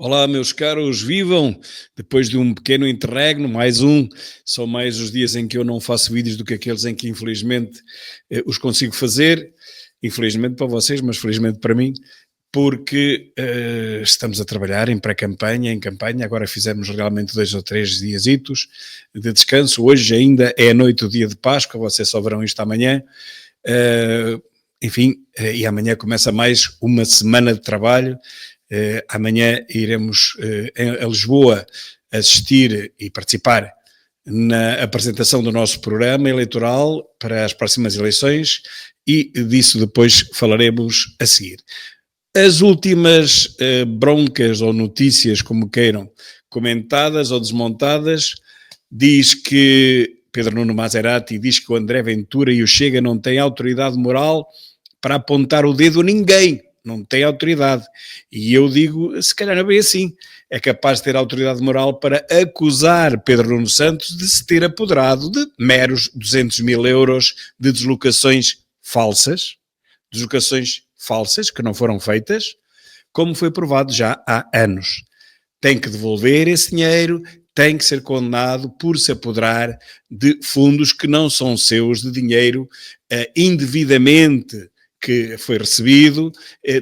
Olá, meus caros, vivam! Depois de um pequeno interregno, mais um, são mais os dias em que eu não faço vídeos do que aqueles em que infelizmente os consigo fazer, infelizmente para vocês, mas felizmente para mim, porque estamos a trabalhar em pré-campanha, em campanha, agora fizemos realmente 2 ou 3 diazitos de descanso, hoje ainda é a noite do dia de Páscoa, vocês só verão isto amanhã, enfim, e amanhã começa mais uma semana de trabalho. Amanhã iremos a Lisboa assistir e participar na apresentação do nosso programa eleitoral para as próximas eleições e disso depois falaremos a seguir. As últimas broncas ou notícias, como queiram, comentadas ou desmontadas, diz que Pedro Nuno Maserati diz que o André Ventura e o Chega não têm autoridade moral para apontar o dedo a ninguém. Não tem autoridade. E eu digo, se calhar não é bem assim. É capaz de ter autoridade moral para acusar Pedro Nuno Santos de se ter apoderado de meros 200 mil euros de deslocações falsas que não foram feitas, como foi provado já há anos. Tem que devolver esse dinheiro, tem que ser condenado por se apoderar de fundos que não são seus, de dinheiro indevidamente que foi recebido,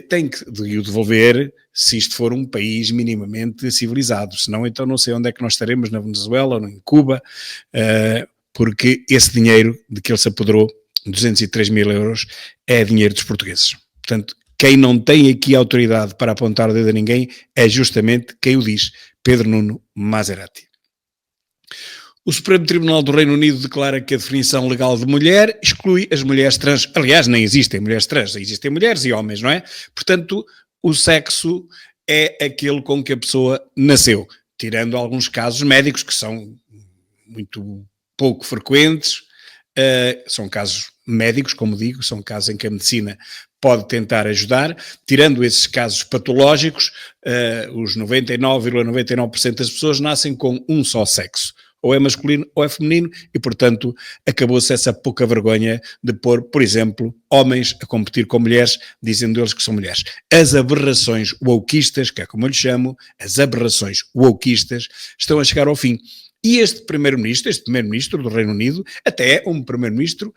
tem que o devolver se isto for um país minimamente civilizado, senão então não sei onde é que nós estaremos, na Venezuela ou em Cuba, porque esse dinheiro de que ele se apoderou, 203 mil euros, é dinheiro dos portugueses. Portanto, quem não tem aqui autoridade para apontar o dedo a ninguém é justamente quem o diz, Pedro Nuno Maserati. O Supremo Tribunal do Reino Unido declara que a definição legal de mulher exclui as mulheres trans. Aliás, nem existem mulheres trans, existem mulheres e homens, não é? Portanto, o sexo é aquele com que a pessoa nasceu, tirando alguns casos médicos que são muito pouco frequentes, são casos médicos, como digo, são casos em que a medicina pode tentar ajudar, tirando esses casos patológicos, os 99,99% das pessoas nascem com um só sexo. Ou é masculino ou é feminino e, portanto, acabou-se essa pouca vergonha de pôr, por exemplo, homens a competir com mulheres, dizendo eles que são mulheres. As aberrações wokeistas, que é como eu lhe chamo, as aberrações wokeistas, estão a chegar ao fim. E este primeiro-ministro do Reino Unido, até é um primeiro-ministro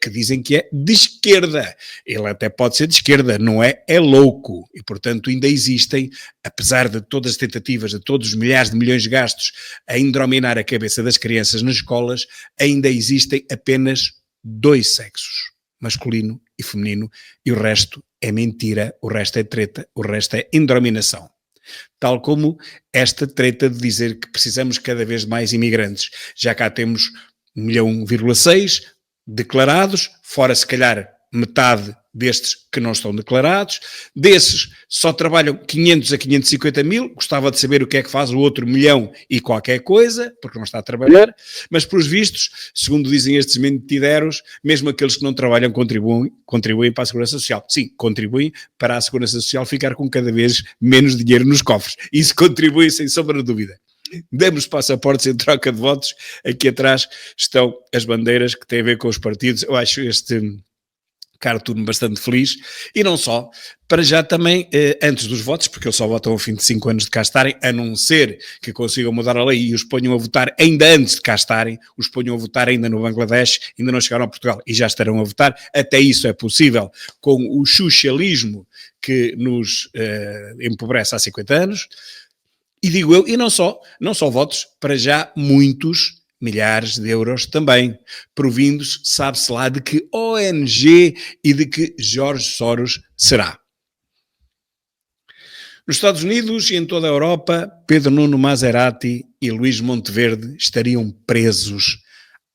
que dizem que é de esquerda. Ele até pode ser de esquerda, não é? É louco. E, portanto, ainda existem, apesar de todas as tentativas, de todos os milhares de milhões de gastos a indrominar a cabeça das crianças nas escolas, ainda existem apenas 2 sexos, masculino e feminino, e o resto é mentira, o resto é treta, o resto é indrominação. Tal como esta treta de dizer que precisamos cada vez mais imigrantes. Já cá temos 1,6 milhão declarados, fora se calhar metade destes que não estão declarados. Desses só trabalham 500 a 550 mil, gostava de saber o que é que faz o outro 1 milhão e qualquer coisa, porque não está a trabalhar, mas pelos vistos, segundo dizem estes mentideros, mesmo aqueles que não trabalham contribuem para a Segurança Social. Sim, contribuem para a Segurança Social ficar com cada vez menos dinheiro nos cofres. Isso contribui sem sombra de dúvida. Demos passaportes em troca de votos, aqui atrás estão as bandeiras que têm a ver com os partidos. Eu acho este cartoon bastante feliz, e não só, para já também, antes dos votos, porque eles só votam ao fim de 5 anos de cá estarem, a não ser que consigam mudar a lei e os ponham a votar ainda antes de cá estarem, os ponham a votar ainda no Bangladesh, ainda não chegaram a Portugal e já estarão a votar, até isso é possível com o socialismo que nos empobrece há 50 anos, e digo eu, e não só votos, para já muitos milhares de euros também, provindos, sabe-se lá de que ONG e de que Jorge Soros será. Nos Estados Unidos e em toda a Europa, Pedro Nuno Maserati e Luís Monteverde estariam presos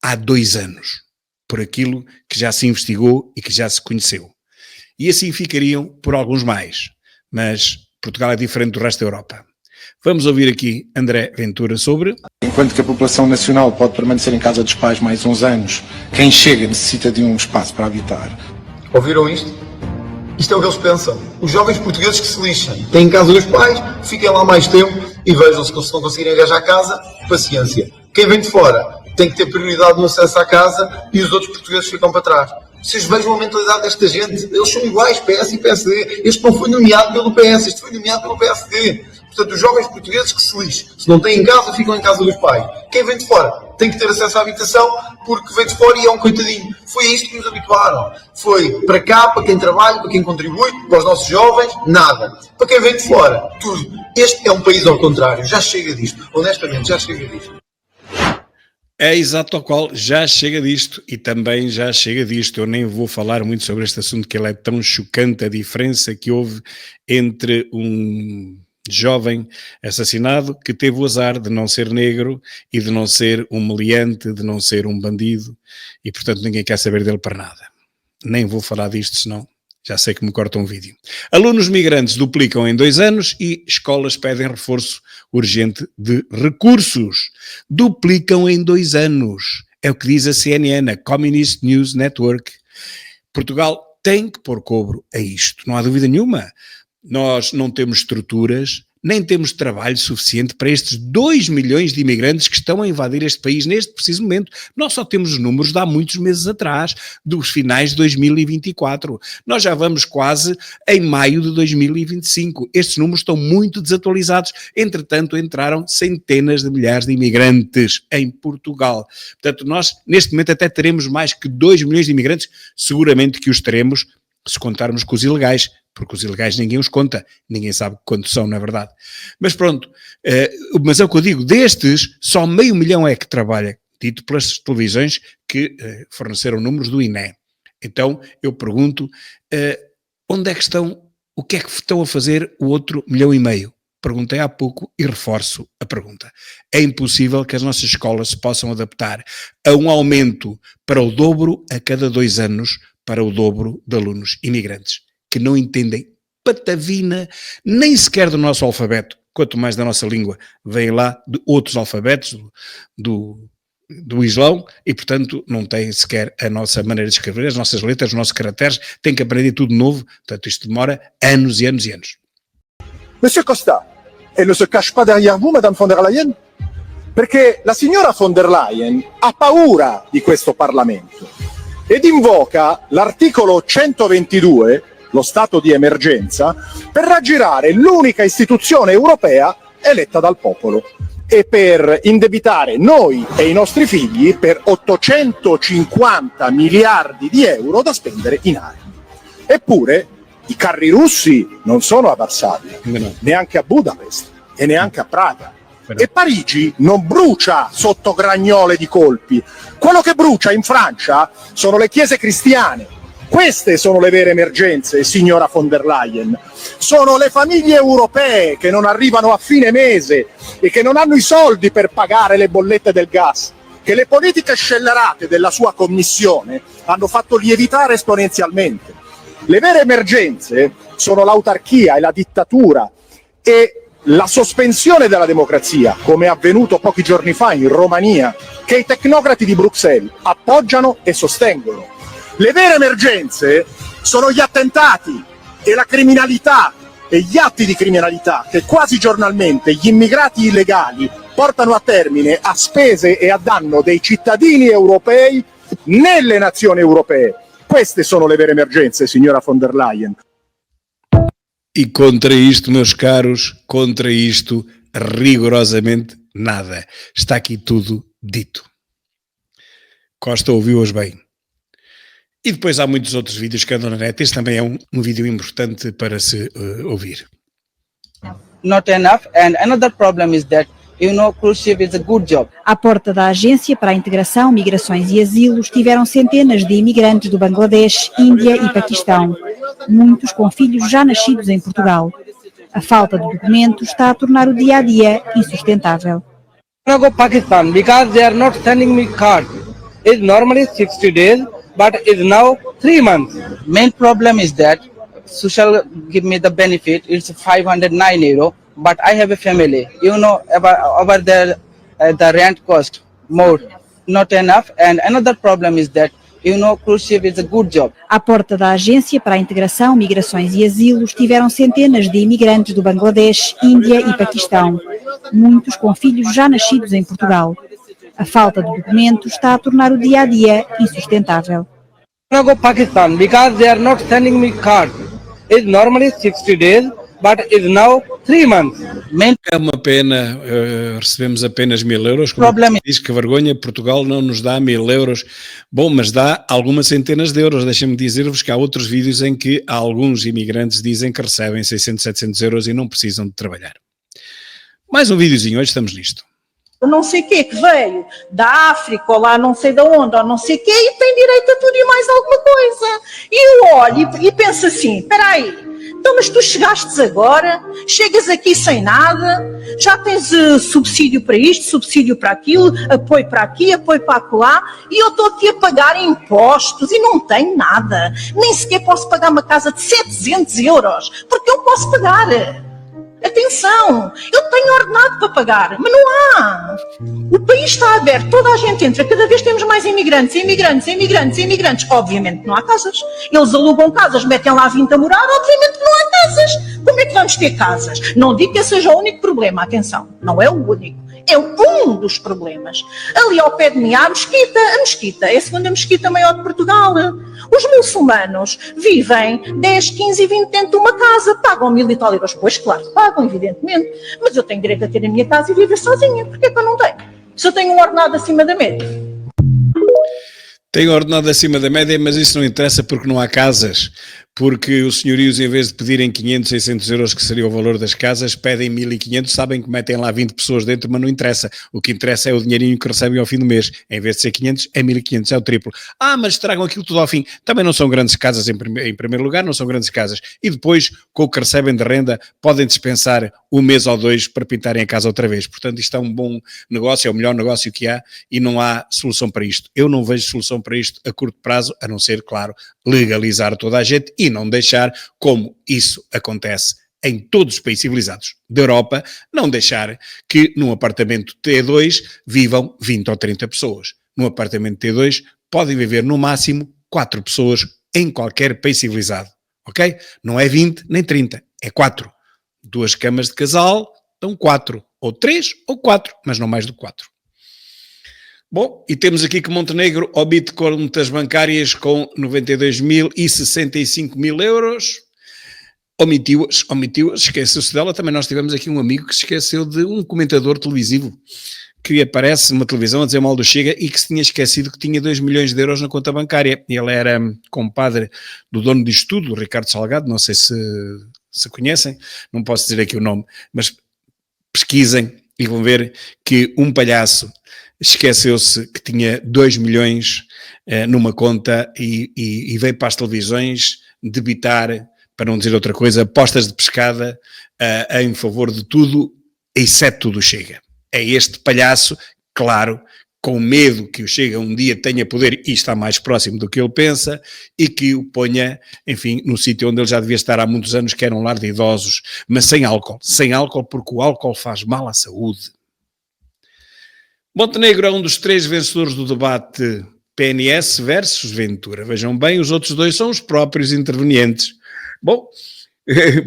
há 2 anos, por aquilo que já se investigou e que já se conheceu. E assim ficariam por alguns mais, mas Portugal é diferente do resto da Europa. Vamos ouvir aqui André Ventura sobre... Enquanto que a população nacional pode permanecer em casa dos pais mais uns anos, quem chega necessita de um espaço para habitar. Ouviram isto? Isto é o que eles pensam. Os jovens portugueses que se lixem. Têm em casa dos pais, fiquem lá mais tempo e vejam se não conseguirem arranjar casa, paciência. Quem vem de fora tem que ter prioridade no acesso à casa e os outros portugueses ficam para trás. Vocês vejam a mentalidade desta gente. Eles são iguais, PS e PSD. Este não foi nomeado pelo PS, este foi nomeado pelo PSD. Portanto, os jovens portugueses que se lixem. Se não têm em casa, ficam em casa dos pais. Quem vem de fora tem que ter acesso à habitação porque vem de fora e é um coitadinho. Foi a isto que nos habituaram. Foi para cá, para quem trabalha, para quem contribui, para os nossos jovens, nada. Para quem vem de fora, tudo. Este é um país ao contrário. Já chega disto. Honestamente, já chega disto. É exato ao qual já chega disto e também já chega disto. Eu nem vou falar muito sobre este assunto, que ele é tão chocante, a diferença que houve entre um jovem assassinado que teve o azar de não ser negro e de não ser um meliante, de não ser um bandido, e portanto ninguém quer saber dele para nada. Nem vou falar disto, senão já sei que me cortam um vídeo. Alunos migrantes duplicam em 2 anos e escolas pedem reforço urgente de recursos. Duplicam em 2 anos. É o que diz a CNN, a Communist News Network. Portugal tem que pôr cobro a isto, não há dúvida nenhuma. Nós não temos estruturas, nem temos trabalho suficiente para estes 2 milhões de imigrantes que estão a invadir este país neste preciso momento. Nós só temos os números de há muitos meses atrás, dos finais de 2024. Nós já vamos quase em maio de 2025. Estes números estão muito desatualizados. Entretanto, entraram centenas de milhares de imigrantes em Portugal. Portanto, nós neste momento até teremos mais que 2 milhões de imigrantes, seguramente que os teremos se contarmos com os ilegais, porque os ilegais ninguém os conta, ninguém sabe quantos são, na verdade. Mas pronto, mas é o que eu digo, destes, só 500.000 é que trabalha, dito pelas televisões que forneceram números do INE. Então, eu pergunto, onde é que estão, o que é que estão a fazer o outro 1,5 milhão? Perguntei há pouco e reforço a pergunta. É impossível que as nossas escolas se possam adaptar a um aumento para o dobro a cada 2 anos, para o dobro de alunos imigrantes, que não entendem patavina, nem sequer do nosso alfabeto, quanto mais da nossa língua. Vêm lá de outros alfabetos, do Islão, e portanto não têm sequer a nossa maneira de escrever, as nossas letras, os nossos caracteres, têm que aprender tudo novo, portanto isto demora anos e anos e anos. Monsieur Costa, elle ne se cache pas derrière vous, Madame von der Leyen? Perché la signora von der Leyen ha paura di questo Parlamento ed invoca l'articolo 122, lo stato di emergenza, per raggirare l'unica istituzione europea eletta dal popolo e per indebitare noi e i nostri figli per 850 miliardi di euro da spendere in armi. Eppure i carri russi non sono a Varsavia, neanche a Budapest e neanche a Praga. E Parigi non brucia sotto gragnole di colpi. Quello che brucia in Francia sono le chiese cristiane. Queste sono le vere emergenze, signora von der Leyen. Sono le famiglie europee che non arrivano a fine mese e che non hanno i soldi per pagare le bollette del gas, che le politiche scellerate della sua commissione hanno fatto lievitare esponenzialmente. Le vere emergenze sono l'autarchia e la dittatura e la sospensione della democrazia, come è avvenuto pochi giorni fa in Romania, che i tecnocrati di Bruxelles appoggiano e sostengono. Le vere emergenze sono gli attentati e la criminalità e gli atti di criminalità che quasi giornalmente gli immigrati illegali portano a termine a spese e a danno dei cittadini europei nelle nazioni europee. Queste sono le vere emergenze, signora von der Leyen. E contra isto, meus caros, contra isto, rigorosamente nada. Está aqui tudo dito. Costa ouviu-os bem. E depois há muitos outros vídeos que andam na net. Este também é um vídeo importante para se ouvir. Not enough, and another problem is that cruise ship is a good job. À porta da Agência para a Integração, Migrações e Asilo estiveram centenas de imigrantes do Bangladesh, Índia e Paquistão, muitos com filhos já nascidos em Portugal. A falta de documentos está a tornar o dia-a-dia insustentável. I go Pakistan because they are not sending me card. It's normally 60 days, but it's now 3 months. Main problem is that social give me the benefit. It's 509 euro. But I have a family, over there the rent cost more, not enough. And another problem is that, cruise ship is a good job. À porta da Agência para a Integração, Migrações e Asilo estiveram centenas de imigrantes do Bangladesh, Índia e Paquistão, muitos com filhos já nascidos em Portugal. A falta de documentos está a tornar o dia-a-dia insustentável. I go Pakistan because they are not sending me card. It's normally 60 days. but it's now 3 months. Main É uma pena, recebemos apenas 1000 euros. Como problem diz, que vergonha, Portugal não nos dá 1000 euros. Bom, mas dá algumas centenas de euros. Deixem-me dizer-vos que há outros vídeos em que alguns imigrantes dizem que recebem 600, 700 euros e não precisam de trabalhar. Mais um videozinho, hoje estamos nisto. Não sei o que veio da África ou lá não sei de onde, ou não sei o que, e tem direito a tudo e mais alguma coisa. E eu olho e penso assim, espera aí, então mas tu chegaste agora, chegas aqui sem nada, já tens subsídio para isto, subsídio para aquilo, apoio para aqui, apoio para acolá, e eu estou aqui a pagar impostos e não tenho nada. Nem sequer posso pagar uma casa de 700 euros, porque eu posso pagar. Atenção, eu tenho ordenado para pagar, mas não há. O país está aberto, toda a gente entra, cada vez temos mais imigrantes. Obviamente não há casas. Eles alugam casas, metem lá 20 a morar, obviamente não há casas. Como é que vamos ter casas? Não digo que esse seja o único problema, atenção, não é o único. É um dos problemas. Ali ao pé de mim há a mesquita é a segunda mesquita maior de Portugal. Os muçulmanos vivem 10, 15 e 20 dentro de uma casa, pagam 1000 e tal euros. Pois claro, pagam, evidentemente, mas eu tenho direito a ter a minha casa e viver sozinha. Porquê que eu não tenho? Se eu tenho um ordenado acima da média. Tenho ordenado acima da média, mas isso não interessa porque não há casas. Porque os senhorios, em vez de pedirem 500, 600 euros, que seria o valor das casas, pedem 1500, sabem que metem lá 20 pessoas dentro, mas não interessa. O que interessa é o dinheirinho que recebem ao fim do mês. Em vez de ser 500, é 1500, é o triplo. Ah, mas tragam aquilo tudo ao fim. Também não são grandes casas em primeiro lugar, não são grandes casas. E depois, com o que recebem de renda, podem dispensar um mês ou dois para pintarem a casa outra vez. Portanto, isto é um bom negócio, é o melhor negócio que há e não há solução para isto. Eu não vejo solução para isto a curto prazo, a não ser, claro, legalizar toda a gente e não deixar, como isso acontece em todos os países civilizados da Europa, não deixar que num apartamento T2 vivam 20 ou 30 pessoas. Num apartamento T2 podem viver no máximo 4 pessoas em qualquer país civilizado, ok? Não é 20 nem 30, é 4. 2 camas de casal dão 4, ou 3 ou 4, mas não mais do que 4. Bom, e temos aqui que Montenegro obtém contas bancárias com 92.065 euros. Omitiu-as, esqueceu-se dela. Também nós tivemos aqui um amigo que se esqueceu de um comentador televisivo que aparece numa televisão a dizer mal do Chega e que se tinha esquecido que tinha 2 milhões de euros na conta bancária. Ele era compadre do dono disto tudo, do Ricardo Salgado, não sei se conhecem, não posso dizer aqui o nome, mas pesquisem e vão ver que um palhaço esqueceu-se que tinha 2 milhões numa conta e veio para as televisões debitar, para não dizer outra coisa, apostas de pescada em favor de tudo, exceto do Chega. É este palhaço, claro, com medo que o Chega um dia tenha poder e está mais próximo do que ele pensa e que o ponha, enfim, no sítio onde ele já devia estar há muitos anos, que era um lar de idosos, mas sem álcool porque o álcool faz mal à saúde. Montenegro é um dos 3 vencedores do debate PNS versus Ventura. Vejam bem, os outros 2 são os próprios intervenientes. Bom,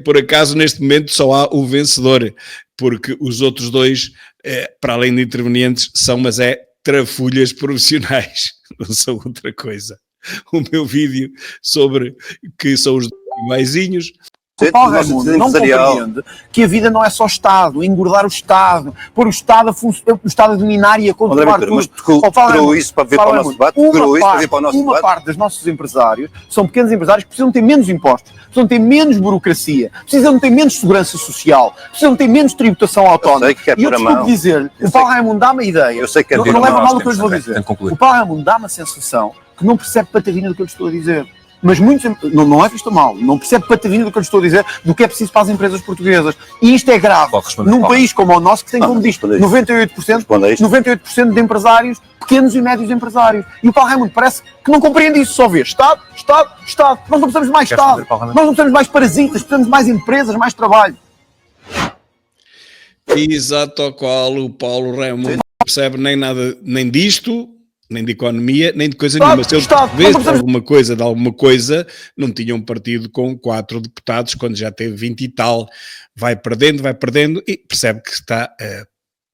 por acaso neste momento só há o vencedor, porque os outros 2, para além de intervenientes, são, mas trafulhas profissionais, não são outra coisa. O meu vídeo sobre que são os iguaizinhos. O Paulo Raimundo não compreende que a vida não é só Estado, engordar o Estado, pôr o Estado a dominar e a controlar tudo. Mas decorou isso para vir para o nosso debate? Uma parte dos nossos empresários são pequenos empresários que precisam ter menos impostos, precisam ter menos burocracia, precisam ter menos segurança social, precisam ter menos tributação autónoma. E eu desculpe dizer-lhe, o Paulo Raimundo dá-me a ideia, não leva mal o que eu lhe vou dizer, o Paulo Raimundo dá-me a sensação que não percebe patavina do que eu lhe estou a dizer. Mas muitos, não é que isto mal, não percebe patavina do que eu lhe estou a dizer, do que é preciso para as empresas portuguesas. E isto é grave, num país como o nosso, que tem, como diz, 98% de empresários, pequenos e médios empresários. E o Paulo Raimundo parece que não compreende isso, só vê Estado. Nós não precisamos de mais Estado, nós não precisamos de mais parasitas, precisamos de mais empresas, mais trabalho. Exato, ao qual o Paulo Raimundo não percebe nem nada, nem disto, nem de economia, nem de coisa nenhuma. Se ele tivesse de alguma coisa, não tinha um partido com 4 deputados, quando já teve 20 e tal. Vai perdendo, e percebe que está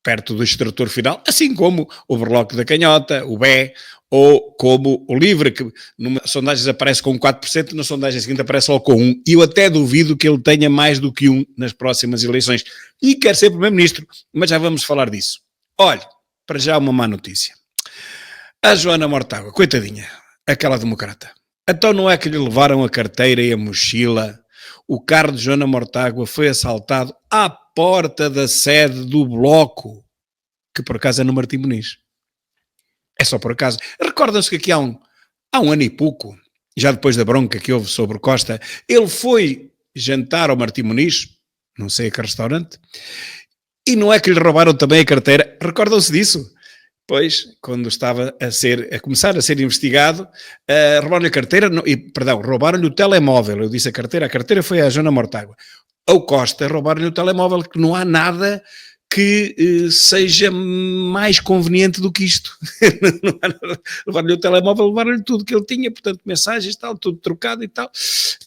perto do extrator final, assim como o Berloque da Canhota, o BE, ou como o LIVRE, que numa sondagem aparece com 4%, na sondagem seguinte aparece só com 1%. E eu até duvido que ele tenha mais do que 1% nas próximas eleições. E quer ser Primeiro-Ministro, mas já vamos falar disso. Olha, para já uma má notícia. A Joana Mortágua, coitadinha, aquela democrata. Então não é que lhe levaram a carteira e a mochila? O carro de Joana Mortágua foi assaltado à porta da sede do Bloco, que por acaso é no Martim Muniz. É só por acaso. Recordam-se que aqui há um ano e pouco, já depois da bronca que houve sobre Costa, ele foi jantar ao Martim Muniz, não sei a que restaurante, e não é que lhe roubaram também a carteira. Recordam-se disso? Pois, quando estava a começar a ser investigado, roubaram-lhe a carteira, roubaram-lhe o telemóvel. Eu disse a carteira foi a Joana Mortágua. Ao Costa roubaram-lhe o telemóvel, que não há nada que seja mais conveniente do que isto. Levaram-lhe o telemóvel, levaram-lhe tudo que ele tinha, portanto, mensagens e tal, tudo trocado e tal,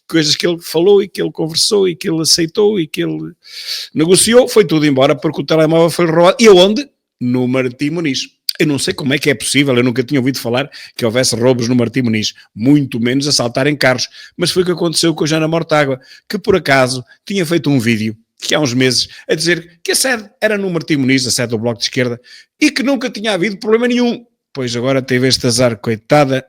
coisas que ele falou e que ele conversou e que ele aceitou e que ele negociou, foi tudo embora porque o telemóvel foi roubado. E aonde? No Martim Muniz. Eu não sei como é que é possível, eu nunca tinha ouvido falar que houvesse roubos no Martim Muniz, muito menos assaltarem carros, mas foi o que aconteceu com a Joana Mortágua, que por acaso tinha feito um vídeo, que há uns meses, a dizer que a sede era no Martim Muniz, a sede do Bloco de Esquerda, e que nunca tinha havido problema nenhum. Pois agora teve este azar, coitada.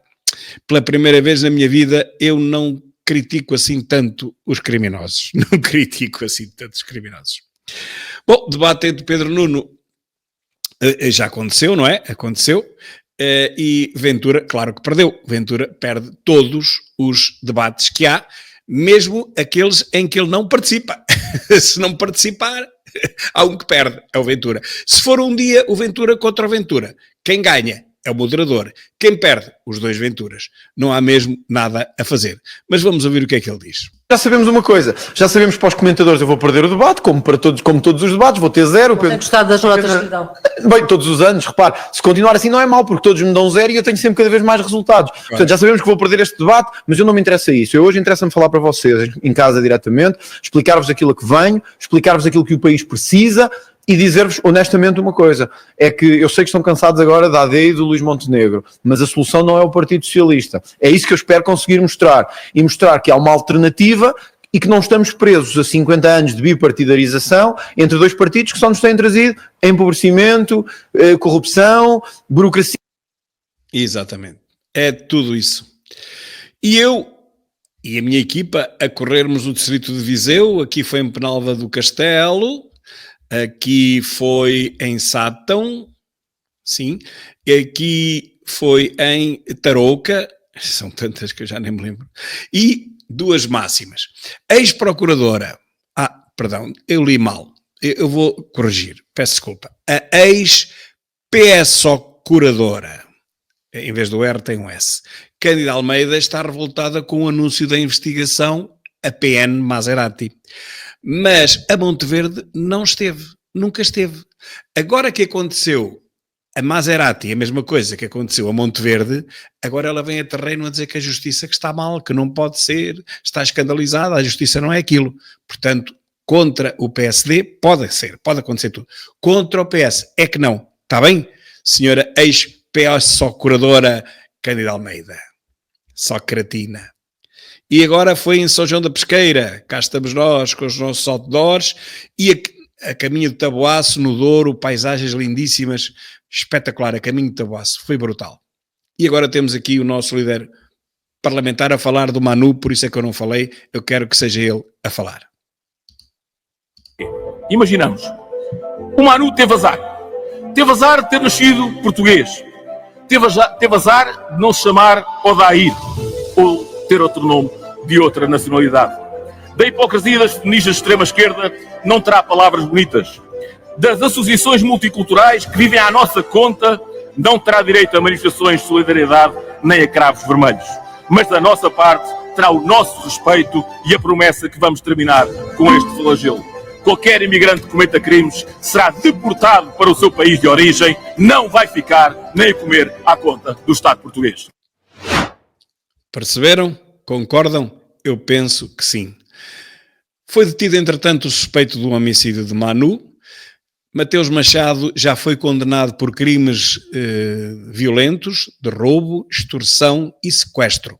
Pela primeira vez na minha vida eu não critico assim tanto os criminosos. Não critico assim tanto os criminosos. Bom, debate entre Pedro Nuno já aconteceu, não é? Aconteceu. E Ventura, claro que perdeu. Ventura perde todos os debates que há, mesmo aqueles em que ele não participa. Se não participar, há um que perde, é o Ventura. Se for um dia o Ventura contra o Ventura, quem ganha é o moderador. Quem perde, os dois Venturas. Não há mesmo nada a fazer. Mas vamos ouvir o que é que ele diz. Já sabemos uma coisa, já sabemos para os comentadores eu vou perder o debate, como todos os debates, vou ter 0. Não tem gostado das notas que dão. Bem, todos os anos, repare, se continuar assim não é mau, porque todos me dão 0 e eu tenho sempre cada vez mais resultados. Claro. Portanto, já sabemos que vou perder este debate, mas eu não me interessa isso. Eu hoje interessa-me falar para vocês, em casa diretamente, explicar-vos aquilo a que venho, explicar-vos aquilo que o país precisa e dizer-vos honestamente uma coisa, é que eu sei que estão cansados agora da AD e do Luís Montenegro, mas a solução não é o Partido Socialista. É isso que eu espero conseguir mostrar, e mostrar que há uma alternativa e que não estamos presos a 50 anos de bipartidarização entre dois partidos que só nos têm trazido empobrecimento, corrupção, burocracia. Exatamente. É tudo isso. E eu e a minha equipa a corrermos o distrito de Viseu, aqui foi em Penalva do Castelo, aqui foi em Sátão, sim, aqui foi em Tarouca, são tantas que eu já nem me lembro, e 2 máximas. Ex-procuradora, perdão, eu li mal, eu vou corrigir, peço desculpa, a ex-PSO-curadora, em vez do R tem um S, Cândida Almeida está revoltada com o anúncio da investigação a PN Maserati. Mas a Monteverde não esteve, nunca esteve. Agora que aconteceu a Maserati, a mesma coisa que aconteceu a Monteverde, agora ela vem a terreno a dizer que a justiça que está mal, que não pode ser, está escandalizada, a justiça não é aquilo. Portanto, contra o PSD pode ser, pode acontecer tudo. Contra o PS é que não. Está bem? Senhora ex-PSO-curadora Cândida Almeida. Socratina. E agora foi em São João da Pesqueira, cá estamos nós com os nossos outdoors e a caminho de Taboaço, no Douro, paisagens lindíssimas, espetacular, a caminho de Taboaço, foi brutal. E agora temos aqui o nosso líder parlamentar a falar do Manu, por isso é que eu não falei, eu quero que seja ele a falar. Imaginamos, o Manu teve azar de ter nascido português, teve azar de não se chamar Odair, ou ter outro nome de outra nacionalidade. Da hipocrisia das feministas de extrema-esquerda não terá palavras bonitas. Das associações multiculturais que vivem à nossa conta não terá direito a manifestações de solidariedade nem a cravos vermelhos. Mas da nossa parte terá o nosso respeito e a promessa que vamos terminar com este flagelo. Qualquer imigrante que cometa crimes será deportado para o seu país de origem, não vai ficar nem a comer à conta do Estado português. Perceberam? Concordam? Eu penso que sim. Foi detido, entretanto, o suspeito do homicídio de Manu, Mateus Machado já foi condenado por crimes violentos, de roubo, extorsão e sequestro.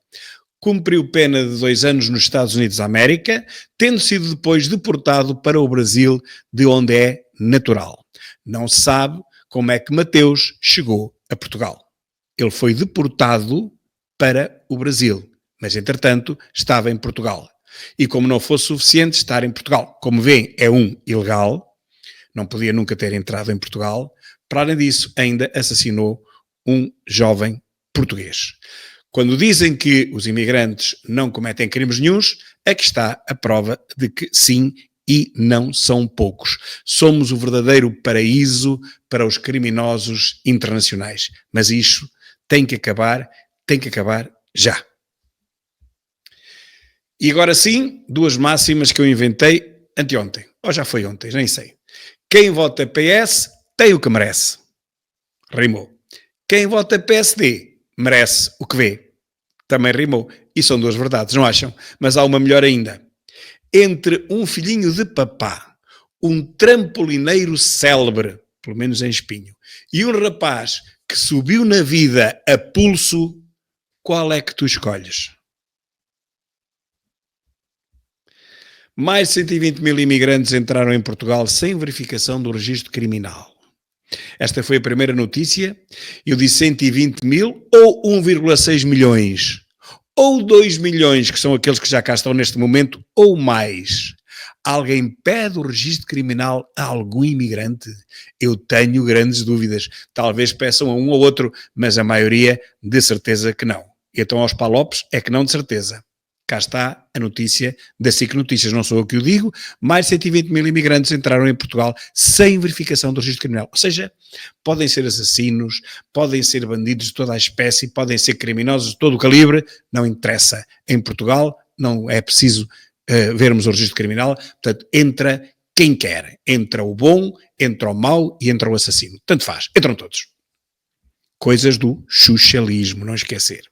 Cumpriu pena de 2 anos nos Estados Unidos da América, tendo sido depois deportado para o Brasil, de onde é natural. Não se sabe como é que Mateus chegou a Portugal. Ele foi deportado para o Brasil, mas entretanto estava em Portugal. E como não fosse suficiente estar em Portugal, como vêem, é um ilegal, não podia nunca ter entrado em Portugal, para além disso ainda assassinou um jovem português. Quando dizem que os imigrantes não cometem crimes nenhuns, aqui está a prova de que sim, e não são poucos. Somos o verdadeiro paraíso para os criminosos internacionais. Mas isso tem que acabar já. E agora sim, 2 máximas que eu inventei anteontem, ou já foi ontem, nem sei. Quem vota PS tem o que merece. Rimou. Quem vota PSD merece o que vê. Também rimou. E são 2 verdades, não acham? Mas há uma melhor ainda. Entre um filhinho de papá, um trampolineiro célebre, pelo menos em Espinho, e um rapaz que subiu na vida a pulso, qual é que tu escolhes? Mais de 120 mil imigrantes entraram em Portugal sem verificação do registro criminal. Esta foi a primeira notícia. Eu disse 120 mil ou 1,6 milhões. Ou 2 milhões, que são aqueles que já cá estão neste momento, ou mais. Alguém pede o registro criminal a algum imigrante? Eu tenho grandes dúvidas. Talvez peçam a um ou outro, mas a maioria de certeza que não. E então aos palopes é que não de certeza. Cá está a notícia da SIC Notícias, não sou eu que o digo, mais de 120 mil imigrantes entraram em Portugal sem verificação do registro criminal. Ou seja, podem ser assassinos, podem ser bandidos de toda a espécie, podem ser criminosos de todo o calibre, não interessa. Em Portugal não é preciso vermos o registro criminal, portanto, entra quem quer. Entra o bom, entra o mau e entra o assassino. Tanto faz, entram todos. Coisas do socialismo, não esquecer.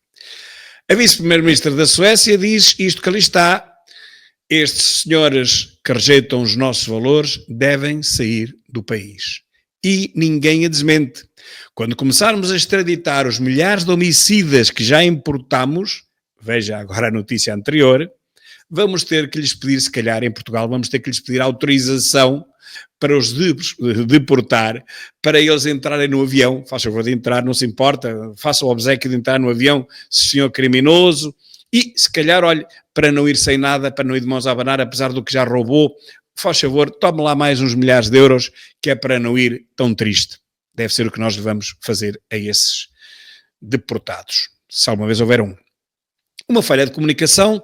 A vice-primeira-ministra da Suécia diz isto que ali está: estes senhores que rejeitam os nossos valores devem sair do país. E ninguém a desmente. Quando começarmos a extraditar os milhares de homicidas que já importamos, veja agora a notícia anterior, vamos ter que lhes pedir, se calhar em Portugal, vamos ter que lhes pedir autorização para os deportar, para eles entrarem no avião. Faz favor de entrar, não se importa, faça o obséquio de entrar no avião, senhor criminoso, e se calhar, olhe, para não ir sem nada, para não ir de mãos a abanar, apesar do que já roubou, faz favor, tome lá mais uns milhares de euros, que é para não ir tão triste. Deve ser o que nós devemos fazer a esses deportados, se alguma vez houver um. Uma falha de comunicação.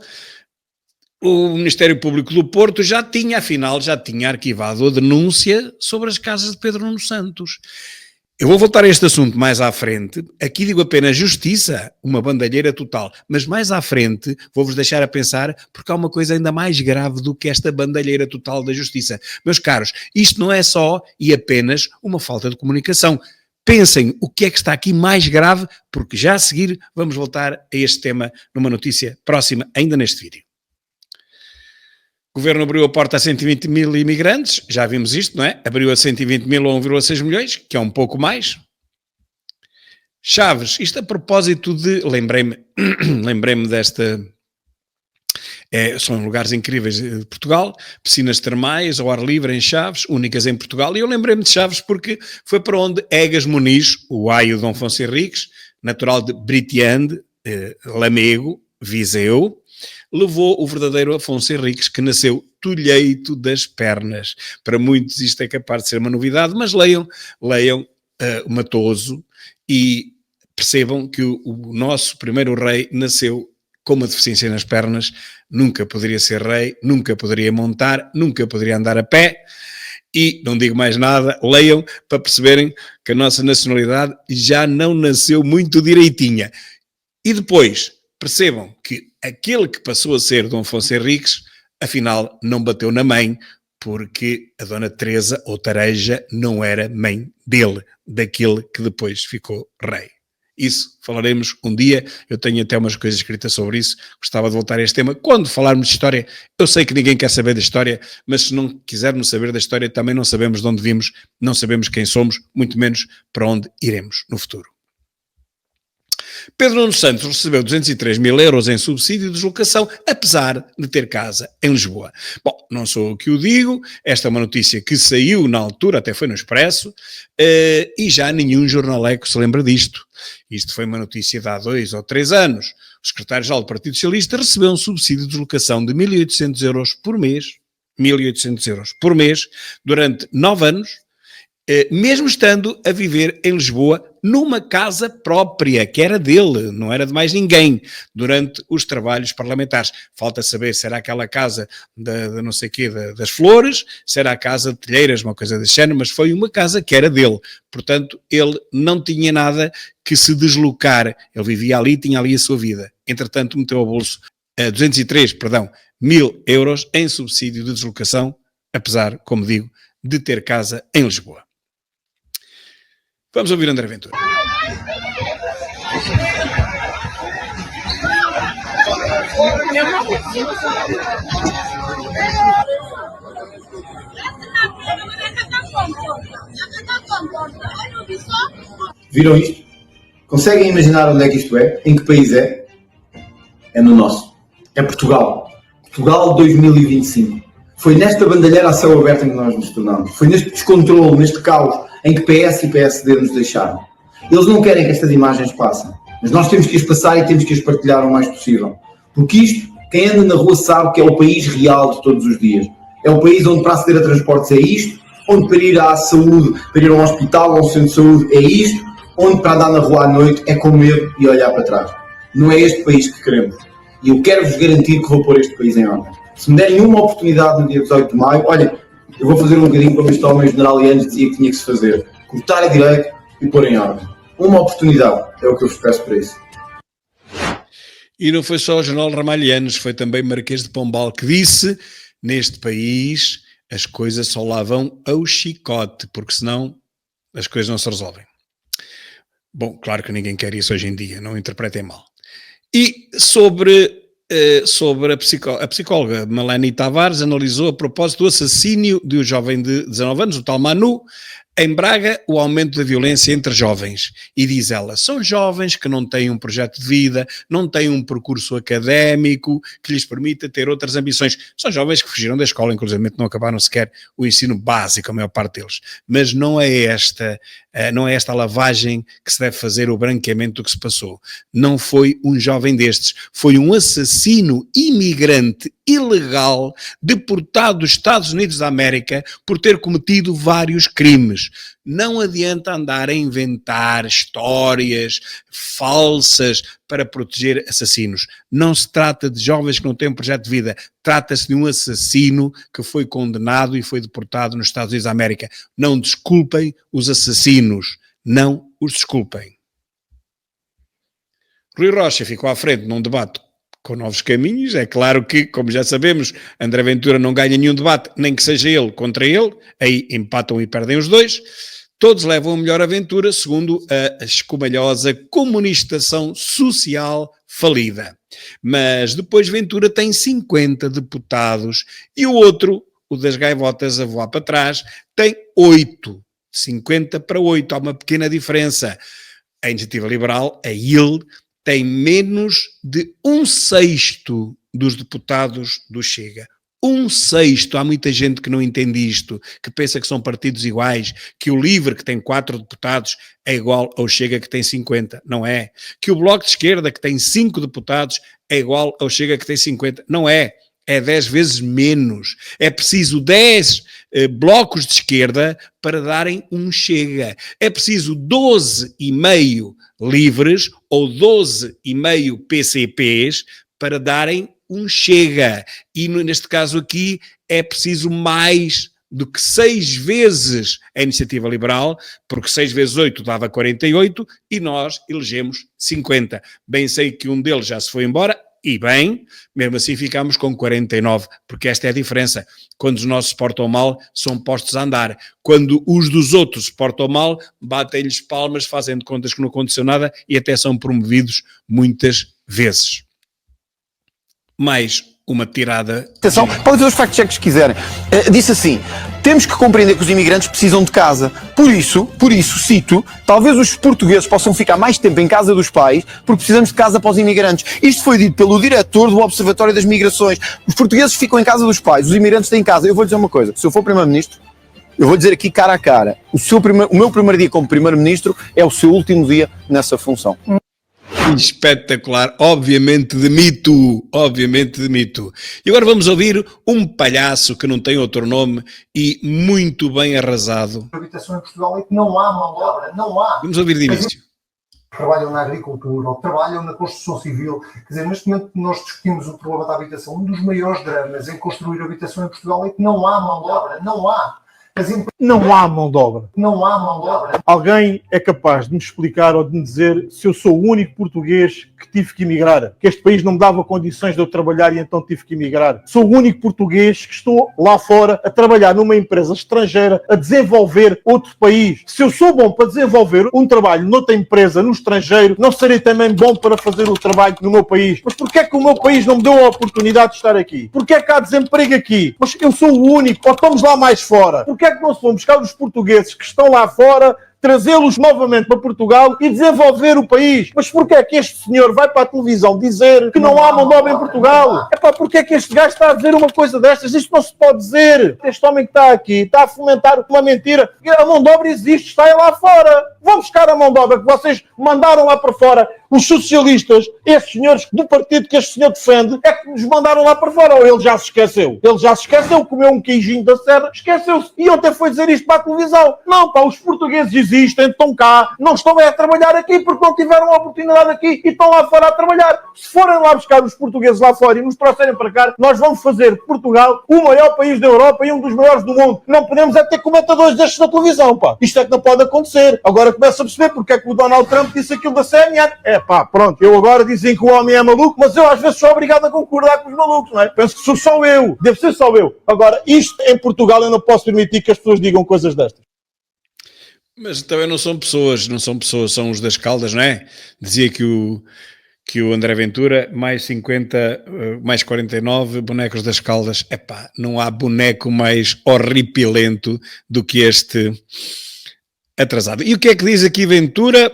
O Ministério Público do Porto já tinha arquivado a denúncia sobre as casas de Pedro Nuno Santos. Eu vou voltar a este assunto mais à frente. Aqui digo apenas justiça, uma bandalheira total. Mas mais à frente vou-vos deixar a pensar, porque há uma coisa ainda mais grave do que esta bandalheira total da justiça. Meus caros, isto não é só e apenas uma falta de comunicação. Pensem o que é que está aqui mais grave, porque já a seguir vamos voltar a este tema numa notícia próxima, ainda neste vídeo. O Governo abriu a porta a 120 mil imigrantes, já vimos isto, não é? Abriu a 120 mil ou 1,6 milhões, que é um pouco mais. Chaves, isto a propósito de... Lembrei-me desta... são lugares incríveis de Portugal, piscinas termais ao ar livre em Chaves, únicas em Portugal, e eu lembrei-me de Chaves porque foi para onde Egas Muniz, o aio Dom Afonso Henriques, natural de Britiande, Lamego, Viseu, levou o verdadeiro Afonso Henriques, que nasceu tulheito das pernas. Para muitos isto é capaz de ser uma novidade, mas leiam Matoso e percebam que o nosso primeiro rei nasceu com uma deficiência nas pernas, nunca poderia ser rei, nunca poderia montar, nunca poderia andar a pé. E não digo mais nada, leiam para perceberem que a nossa nacionalidade já não nasceu muito direitinha. E depois percebam que aquele que passou a ser Dom Afonso Henriques, afinal não bateu na mãe, porque a Dona Teresa ou Tareja não era mãe dele, daquele que depois ficou rei. Isso falaremos um dia, eu tenho até umas coisas escritas sobre isso, gostava de voltar a este tema. Quando falarmos de história, eu sei que ninguém quer saber da história, mas se não quisermos saber da história, também não sabemos de onde vimos, não sabemos quem somos, muito menos para onde iremos no futuro. Pedro Nuno Santos recebeu 203 mil euros em subsídio de deslocação, apesar de ter casa em Lisboa. Bom, não sou eu que o digo, esta é uma notícia que saiu na altura, até foi no Expresso, e já nenhum jornaleco se lembra disto. Isto foi uma notícia de há 2 ou 3 anos. O secretário-geral do Partido Socialista recebeu um subsídio de deslocação de 1.800 euros por mês, 1.800 euros por mês, durante 9 anos, mesmo estando a viver em Lisboa numa casa própria, que era dele, não era de mais ninguém, durante os trabalhos parlamentares. Falta saber se era aquela casa de não sei quê, das flores, se era a casa de telheiras, uma coisa desse género, mas foi uma casa que era dele. Portanto, ele não tinha nada que se deslocar. Ele vivia ali, tinha ali a sua vida. Entretanto, meteu ao bolso 203 mil euros em subsídio de deslocação, apesar, como digo, de ter casa em Lisboa. Vamos ouvir André Ventura. Viram isto? Conseguem imaginar onde é que isto é? Em que país é? É no nosso. É Portugal. Portugal 2025. Foi nesta bandalheira a céu aberto em que nós nos tornamos. Foi neste descontrole, neste caos, em que PS e PSD nos deixaram. Eles não querem que estas imagens passem, mas nós temos que as passar e temos que as partilhar o mais possível. Porque isto, quem anda na rua sabe que é o país real de todos os dias. É o país onde para aceder a transportes é isto, onde para ir à saúde, para ir a um hospital ou a um centro de saúde é isto, onde para andar na rua à noite é com medo e olhar para trás. Não é este país que queremos. E eu quero-vos garantir que vou pôr este país em ordem. Se me derem uma oportunidade no dia 18 de maio, olha, eu vou fazer um bocadinho como este homem general Yanes dizia que tinha que se fazer. Cortar a direita e pôr em ordem. Uma oportunidade é o que eu vos peço para isso. E não foi só o general Ramalho Yanes, foi também Marquês de Pombal que disse: neste país as coisas só lá vão ao chicote, porque senão as coisas não se resolvem. Bom, claro que ninguém quer isso hoje em dia, não interpretem mal. E sobre a psicóloga Melanie Tavares analisou a propósito do assassínio de um jovem de 19 anos, o tal Manu, em Braga, o aumento da violência entre jovens. E diz ela, são jovens que não têm um projeto de vida, não têm um percurso académico que lhes permita ter outras ambições. São jovens que fugiram da escola, inclusive não acabaram sequer o ensino básico, a maior parte deles. Mas não é esta a lavagem que se deve fazer, o branqueamento do que se passou. Não foi um jovem destes, foi um assassino imigrante ilegal deportado dos Estados Unidos da América por ter cometido vários crimes. Não adianta andar a inventar histórias falsas para proteger assassinos. Não se trata de jovens que não têm um projeto de vida. Trata-se de um assassino que foi condenado e foi deportado nos Estados Unidos da América. Não desculpem os assassinos. Não os desculpem. Rui Rocha ficou à frente num debate com Novos Caminhos. É claro que, como já sabemos, André Ventura não ganha nenhum debate, nem que seja ele contra ele, aí empatam e perdem os dois. Todos levam a melhor aventura, segundo a escumalhosa comunistação social falida. Mas depois Ventura tem 50 deputados e o outro, o das gaivotas a voar para trás, tem 8. 50 para 8, há uma pequena diferença. A Iniciativa Liberal, a IL, tem menos de 1/6 dos deputados do Chega. 1/6, há muita gente que não entende isto, que pensa que são partidos iguais, que o LIVRE, que tem 4 deputados, é igual ao Chega, que tem 50. Não é. Que o Bloco de Esquerda, que tem 5 deputados, é igual ao Chega, que tem 50. Não é. É 10 vezes menos. É preciso 10 blocos de esquerda para darem um Chega. É preciso 12,5 livres ou 12,5 PCPs para darem um Chega. E neste caso aqui é preciso mais do que 6 vezes a Iniciativa Liberal, porque 6 vezes 8 dava 48 e nós elegemos 50. Bem sei que um deles já se foi embora, e bem, mesmo assim ficamos com 49, porque esta é a diferença. Quando os nossos se portam mal, são postos a andar. Quando os dos outros se portam mal, batem-lhes palmas, fazem de contas que não aconteceu nada e até são promovidos muitas vezes. Mais uma tirada. Atenção, podem ver os fact-checks que quiserem. Disse assim: temos que compreender que os imigrantes precisam de casa. Por isso, cito, talvez os portugueses possam ficar mais tempo em casa dos pais porque precisamos de casa para os imigrantes. Isto foi dito pelo diretor do Observatório das Migrações. Os portugueses ficam em casa dos pais, os imigrantes têm casa. Eu vou dizer uma coisa: se eu for primeiro-ministro, eu vou dizer aqui cara a cara, o meu primeiro dia como primeiro-ministro é o seu último dia nessa função. Espetacular, obviamente de mito. E agora vamos ouvir um palhaço que não tem outro nome e muito bem arrasado. A habitação em Portugal é que não há mão de obra, não há. Vamos ouvir de início. Trabalham na agricultura ou trabalham na construção civil. Quer dizer, neste momento nós discutimos o problema da habitação. Um dos maiores dramas em construir habitação em Portugal é que não há mão de obra, não há. Não há mão de obra. Não há mão de obra. Alguém é capaz de me explicar ou de me dizer se eu sou o único português que tive que emigrar? Que este país não me dava condições de eu trabalhar e então tive que emigrar? Sou o único português que estou lá fora a trabalhar numa empresa estrangeira a desenvolver outro país. Se eu sou bom para desenvolver um trabalho noutra empresa, no estrangeiro, não serei também bom para fazer o trabalho no meu país? Mas porquê é que o meu país não me deu a oportunidade de estar aqui? Porquê é que há desemprego aqui? Mas eu sou o único, ou estamos lá mais fora? Porquê é que não se vão buscar os portugueses que estão lá fora, trazê-los novamente para Portugal e desenvolver o país? Mas porquê é que este senhor vai para a televisão dizer que não há mão de obra em Portugal? Porquê é que este gajo está a dizer uma coisa destas? Isto não se pode dizer. Este homem que está aqui está a fomentar uma mentira. A mão de obra existe, está aí lá fora. Vão buscar a mão de obra que vocês mandaram lá para fora. Os socialistas, esses senhores do partido que este senhor defende, é que nos mandaram lá para fora. Ou ele já se esqueceu? Ele já se esqueceu, comeu um queijinho da serra, esqueceu-se. E ontem foi dizer isto para a televisão. Não, pá, os portugueses existem, estão cá, não estão a trabalhar aqui porque não tiveram a oportunidade aqui e estão lá fora a trabalhar. Se forem lá buscar os portugueses lá fora e nos trouxerem para cá, nós vamos fazer Portugal o maior país da Europa e um dos maiores do mundo. Não podemos é ter comentadores destes na televisão, pá. Isto é que não pode acontecer. Agora começa a perceber porque é que o Donald Trump disse aquilo da CNN. Pá, pronto, eu agora dizem que o homem é maluco, mas eu às vezes sou obrigado a concordar com os malucos, não é? Penso que sou só eu, devo ser só eu. Agora, isto em Portugal eu não posso permitir que as pessoas digam coisas destas. Mas também não são pessoas, são os das Caldas, não é? Dizia que o André Ventura, mais 50, mais 49 bonecos das Caldas. Epá, não há boneco mais horripilento do que este atrasado. E o que é que diz aqui Ventura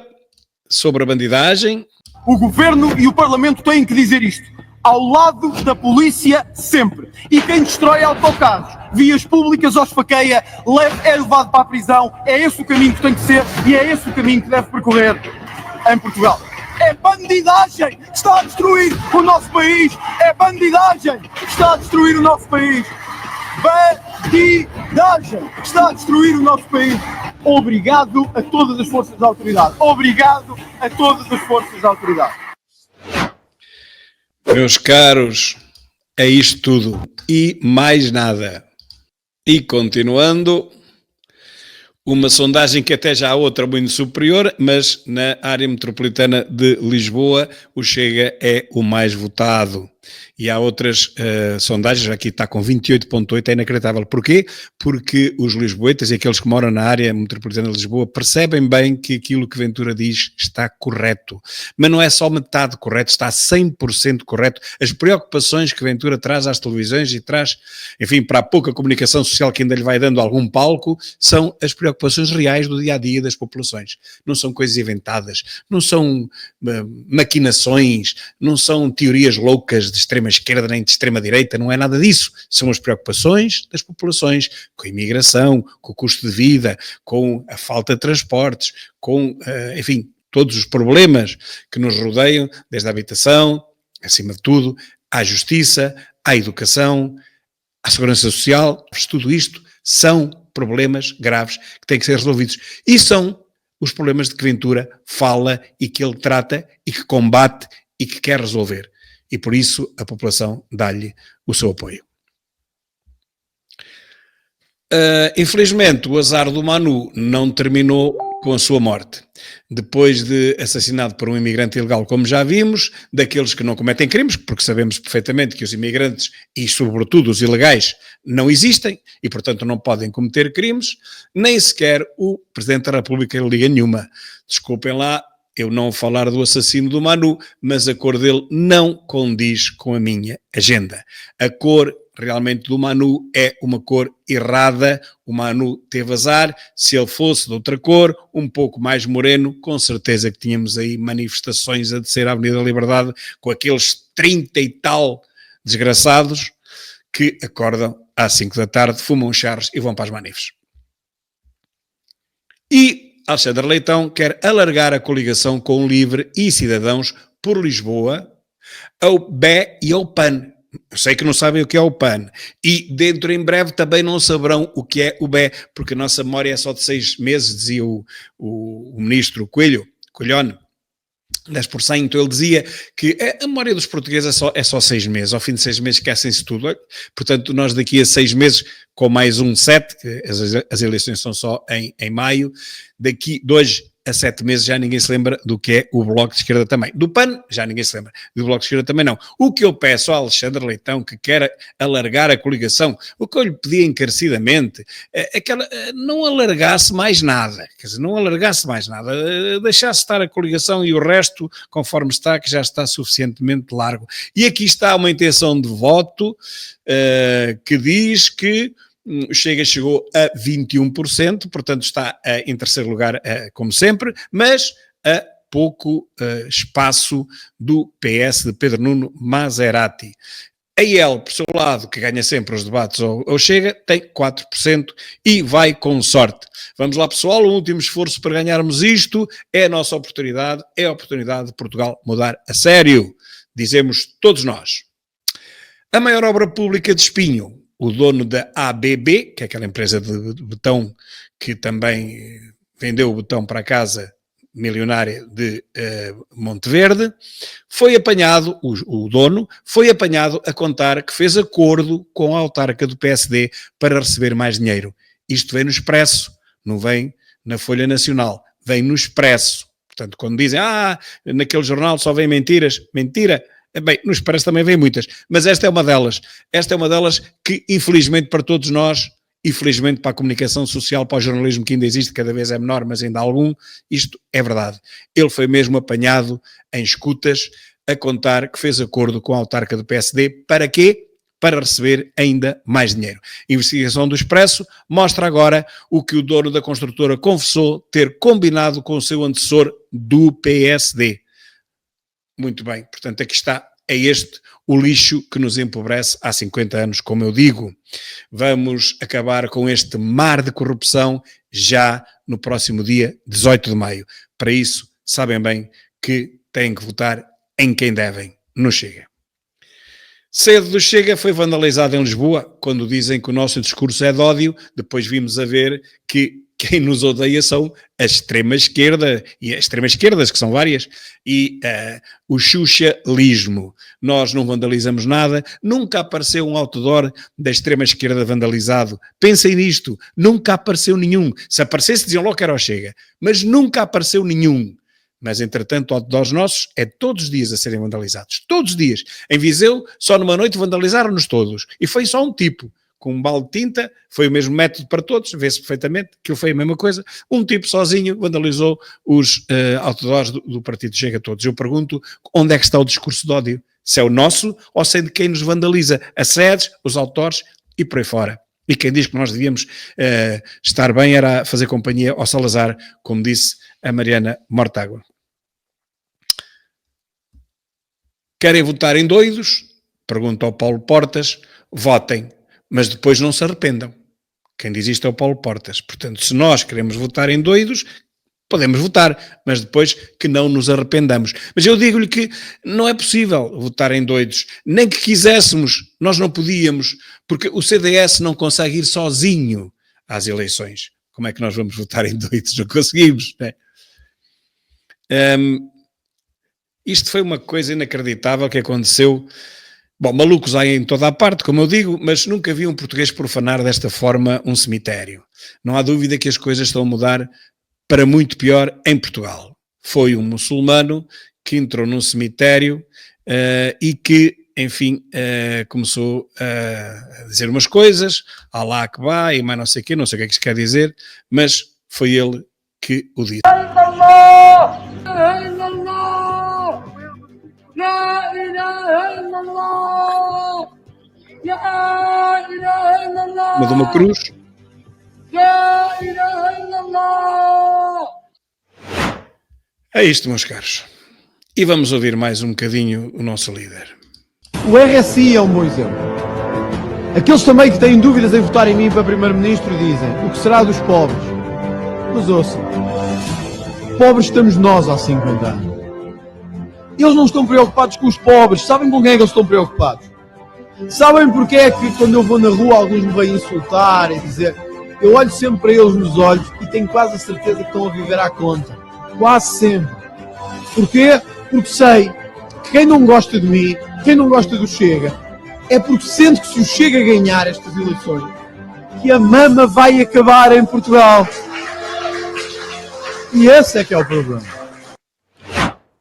sobre a bandidagem? O Governo e o Parlamento têm que dizer isto. Ao lado da polícia, sempre. E quem destrói autocarros, vias públicas ou esfaqueia, é levado para a prisão. É esse o caminho que tem que ser e é esse o caminho que deve percorrer em Portugal. É bandidagem que está a destruir o nosso país. É bandidagem que está a destruir o nosso país. Bandidagem que está a destruir o nosso país. Obrigado a todas as forças da autoridade. Obrigado a todas as forças da autoridade. Meus caros, é isto tudo e mais nada. E continuando, uma sondagem que até já há outra muito superior, mas na área metropolitana de Lisboa o Chega é o mais votado. E há outras sondagens, aqui está com 28,8, é inacreditável. Porquê? Porque os lisboetas e aqueles que moram na área metropolitana de Lisboa percebem bem que aquilo que Ventura diz está correto. Mas não é só metade correto, está 100% correto. As preocupações que Ventura traz às televisões e traz, enfim, para a pouca comunicação social que ainda lhe vai dando algum palco, são as preocupações reais do dia-a-dia das populações. Não são coisas inventadas, não são maquinações, não são teorias loucas de extrema esquerda nem de extrema direita, não é nada disso. São as preocupações das populações com a imigração, com o custo de vida, com a falta de transportes, com, enfim, todos os problemas que nos rodeiam, desde a habitação, acima de tudo, à justiça, à educação, à segurança social. Tudo isto são problemas graves que têm que ser resolvidos. E são os problemas de que Ventura fala e que ele trata e que combate e que quer resolver. E por isso a população dá-lhe o seu apoio. Infelizmente o azar do Manu não terminou com a sua morte. Depois de assassinado por um imigrante ilegal, como já vimos, daqueles que não cometem crimes, porque sabemos perfeitamente que os imigrantes e, sobretudo, os ilegais não existem e, portanto, não podem cometer crimes, nem sequer o Presidente da República lhe liga nenhuma. Desculpem lá eu não falar do assassino do Manu, mas a cor dele não condiz com a minha agenda. A cor realmente do Manu é uma cor errada, o Manu teve azar, se ele fosse de outra cor, um pouco mais moreno, com certeza que tínhamos aí manifestações a descer à Avenida da Liberdade com aqueles 30 e tal desgraçados que acordam às 5 da tarde, fumam charros e vão para as manifes. E Alexandre Leitão quer alargar a coligação com o Livre e Cidadãos por Lisboa ao BE e ao PAN. Eu sei que não sabem o que é o PAN e dentro em breve também não saberão o que é o BE, porque a nossa memória é só de 6 meses, dizia o ministro Coelhone, 10%, ele dizia que a memória dos portugueses é só 6 meses, ao fim de 6 meses esquecem-se tudo, portanto nós daqui a 6 meses, com mais 7, que as eleições são só em maio, daqui de hoje a 7 meses já ninguém se lembra do que é o Bloco de Esquerda também. Do PAN já ninguém se lembra, do Bloco de Esquerda também não. O que eu peço ao Alexandre Leitão, que quer alargar a coligação, o que eu lhe pedi encarecidamente, é que ela não alargasse mais nada, quer dizer, não alargasse mais nada, deixasse estar a coligação e o resto, conforme está, que já está suficientemente largo. E aqui está uma intenção de voto que diz que o Chega chegou a 21%, portanto está em terceiro lugar, como sempre, mas a pouco espaço do PS de Pedro Nuno Maserati. A IEL, por seu lado, que ganha sempre os debates ao Chega, tem 4% e vai com sorte. Vamos lá, pessoal, um último esforço para ganharmos isto, é a nossa oportunidade, é a oportunidade de Portugal mudar a sério, dizemos todos nós. A maior obra pública de Espinho, o dono da ABB, que é aquela empresa de betão que também vendeu o betão para a casa milionária de Monteverde, foi apanhado, o dono, foi apanhado a contar que fez acordo com a autarca do PSD para receber mais dinheiro. Isto vem no Expresso, não vem na Folha Nacional, vem no Expresso. Portanto, quando dizem, naquele jornal só vem mentiras, mentira. Bem, nos parece também vem muitas, mas esta é uma delas. Esta é uma delas que, infelizmente para todos nós, infelizmente para a comunicação social, para o jornalismo que ainda existe, cada vez é menor, mas ainda há algum, isto é verdade. Ele foi mesmo apanhado em escutas a contar que fez acordo com a autarca do PSD. Para quê? Para receber ainda mais dinheiro. A investigação do Expresso mostra agora o que o dono da construtora confessou ter combinado com o seu antecessor do PSD. Muito bem, portanto aqui está, é este o lixo que nos empobrece há 50 anos, como eu digo. Vamos acabar com este mar de corrupção já no próximo dia 18 de maio. Para isso, sabem bem que têm que votar em quem devem, no Chega. Sede do Chega foi vandalizada em Lisboa, quando dizem que o nosso discurso é de ódio, depois vimos a ver que quem nos odeia são a extrema-esquerda, e as extremas-esquerdas, que são várias, e o xuxalismo. Nós não vandalizamos nada, nunca apareceu um outdoor da extrema-esquerda vandalizado. Pensem nisto, nunca apareceu nenhum. Se aparecesse, diziam logo que era o Chega, mas nunca apareceu nenhum. Mas, entretanto, outdoors nossos é todos os dias a serem vandalizados. Todos os dias. Em Viseu, só numa noite vandalizaram-nos todos. E foi só um tipo. Com um balde de tinta, foi o mesmo método para todos, vê-se perfeitamente que foi a mesma coisa. Um tipo sozinho vandalizou os outdoors do Partido Chega todos. Eu pergunto, onde é que está o discurso de ódio? Se é o nosso ou se é de quem nos vandaliza? As sedes, os outdoors e por aí fora. E quem diz que nós devíamos estar bem era fazer companhia ao Salazar, como disse a Mariana Mortágua. Querem votar em doidos? Pergunta ao Paulo Portas. Votem. Mas depois não se arrependam. Quem diz isto é o Paulo Portas. Portanto, se nós queremos votar em doidos, podemos votar, mas depois que não nos arrependamos. Mas eu digo-lhe que não é possível votar em doidos. Nem que quiséssemos, nós não podíamos, porque o CDS não consegue ir sozinho às eleições. Como é que nós vamos votar em doidos? Não conseguimos, não é? Isto foi uma coisa inacreditável que aconteceu. Bom, malucos há em toda a parte, como eu digo, mas nunca vi um português profanar desta forma um cemitério. Não há dúvida que as coisas estão a mudar para muito pior em Portugal. Foi um muçulmano que entrou num cemitério e que, enfim, começou a dizer umas coisas, Alá Akbar e mais não sei o quê, não sei o que é que isto quer dizer, mas foi ele que o disse. Uma de uma cruz. É isto, meus caros. E vamos ouvir mais um bocadinho o nosso líder. O RSI é um bom exemplo. Aqueles também que têm dúvidas em votar em mim para Primeiro-Ministro dizem o que será dos pobres. Mas ouçam, pobres estamos nós há 50 anos. Eles não estão preocupados com os pobres. Sabem com quem é que eles estão preocupados? Sabem porque é que quando eu vou na rua alguns me vêm insultar e dizer... Eu olho sempre para eles nos olhos e tenho quase a certeza que estão a viver à conta. Quase sempre. Porquê? Porque sei que quem não gosta de mim, quem não gosta do Chega, é porque sente que se o Chega ganhar estas eleições, que a mama vai acabar em Portugal. E esse é que é o problema.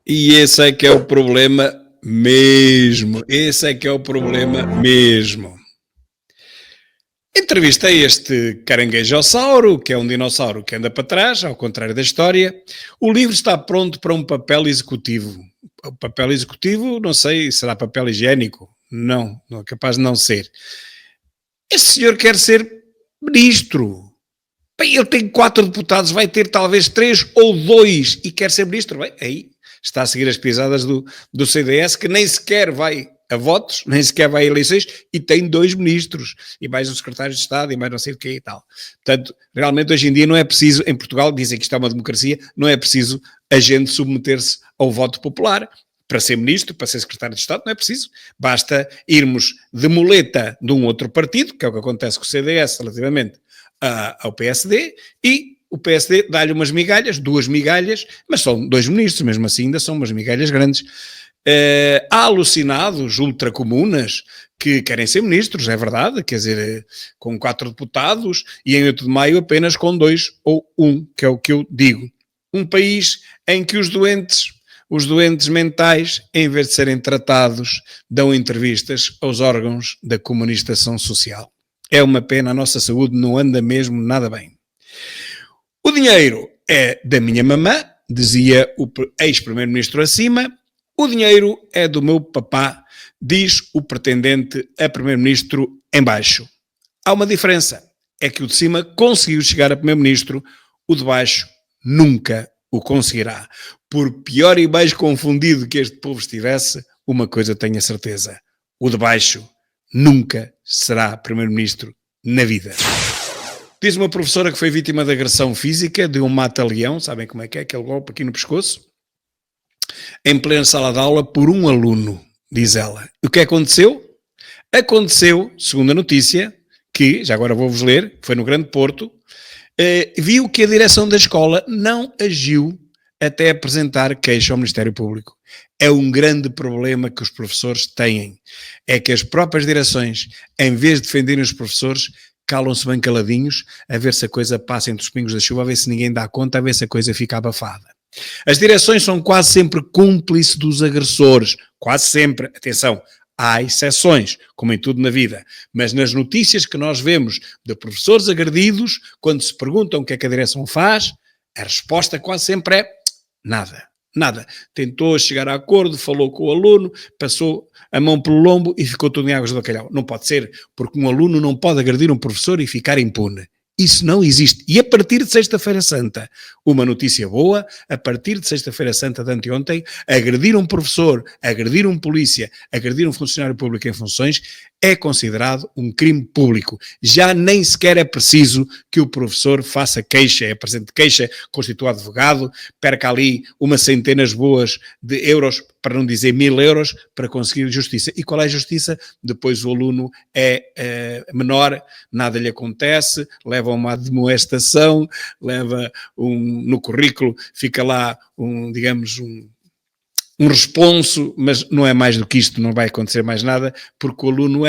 E esse é que é o problema mesmo. Esse é que é o problema mesmo. Entrevistei este caranguejossauro, que é um dinossauro que anda para trás, ao contrário da história. O livro está pronto para um papel executivo. O papel executivo, não sei, será papel higiênico? Não, não é capaz de não ser. Este senhor quer ser ministro. Bem, ele tem 4 deputados, vai ter talvez 3 ou 2 e quer ser ministro. Bem, aí está a seguir as pisadas do CDS, que nem sequer vai a votos, nem sequer vai a eleições e tem 2 ministros e mais um secretário de Estado e mais não sei o que e tal. Portanto, realmente hoje em dia não é preciso, em Portugal dizem que isto é uma democracia, não é preciso a gente submeter-se ao voto popular para ser ministro, para ser secretário de Estado, não é preciso. Basta irmos de muleta de um outro partido, que é o que acontece com o CDS relativamente ao PSD, e o PSD dá-lhe umas migalhas, 2 migalhas, mas são 2 ministros, mesmo assim ainda são umas migalhas grandes. Há alucinados, ultracomunas, que querem ser ministros, é verdade, quer dizer, com 4 deputados e em 8 de maio apenas com 2 ou 1, que é o que eu digo. Um país em que os doentes mentais, em vez de serem tratados, dão entrevistas aos órgãos da comunicação social. É uma pena, a nossa saúde não anda mesmo nada bem. O dinheiro é da minha mamã, dizia o ex-primeiro-ministro acima. O dinheiro é do meu papá, diz o pretendente a primeiro-ministro em baixo. Há uma diferença, é que o de cima conseguiu chegar a primeiro-ministro, o de baixo nunca o conseguirá. Por pior e mais confundido que este povo estivesse, uma coisa tenho a certeza, o de baixo nunca será primeiro-ministro na vida. Diz uma professora que foi vítima de agressão física, de um mata-leão, sabem como é que é, aquele golpe aqui no pescoço? Em plena sala de aula por um aluno, diz ela. O que aconteceu? Aconteceu, segundo a notícia, que, já agora vou-vos ler, foi no Grande Porto, viu que a direção da escola não agiu até apresentar queixa ao Ministério Público. É um grande problema que os professores têm. É que as próprias direções, em vez de defenderem os professores, calam-se bem caladinhos, a ver se a coisa passa entre os pingos da chuva, a ver se ninguém dá conta, a ver se a coisa fica abafada. As direções são quase sempre cúmplices dos agressores, quase sempre, atenção, há exceções, como em tudo na vida, mas nas notícias que nós vemos de professores agredidos, quando se perguntam o que é que a direção faz, a resposta quase sempre é nada. Nada. Tentou chegar a acordo, falou com o aluno, passou a mão pelo lombo e ficou tudo em águas do bacalhau. Não pode ser, porque um aluno não pode agredir um professor e ficar impune. Isso não existe. E a partir de Sexta-feira Santa, uma notícia boa, a partir de Sexta-feira Santa de anteontem, agredir um professor, agredir um polícia, agredir um funcionário público em funções, é considerado um crime público. Já nem sequer é preciso que o professor faça queixa, apresente queixa, constitua advogado, perca ali umas centenas boas de euros, para não dizer 1000 euros, para conseguir justiça. E qual é a justiça? Depois o aluno é menor, nada lhe acontece, leva uma admoestação, leva no currículo, fica lá um responso, mas não é mais do que isto, não vai acontecer mais nada, porque o aluno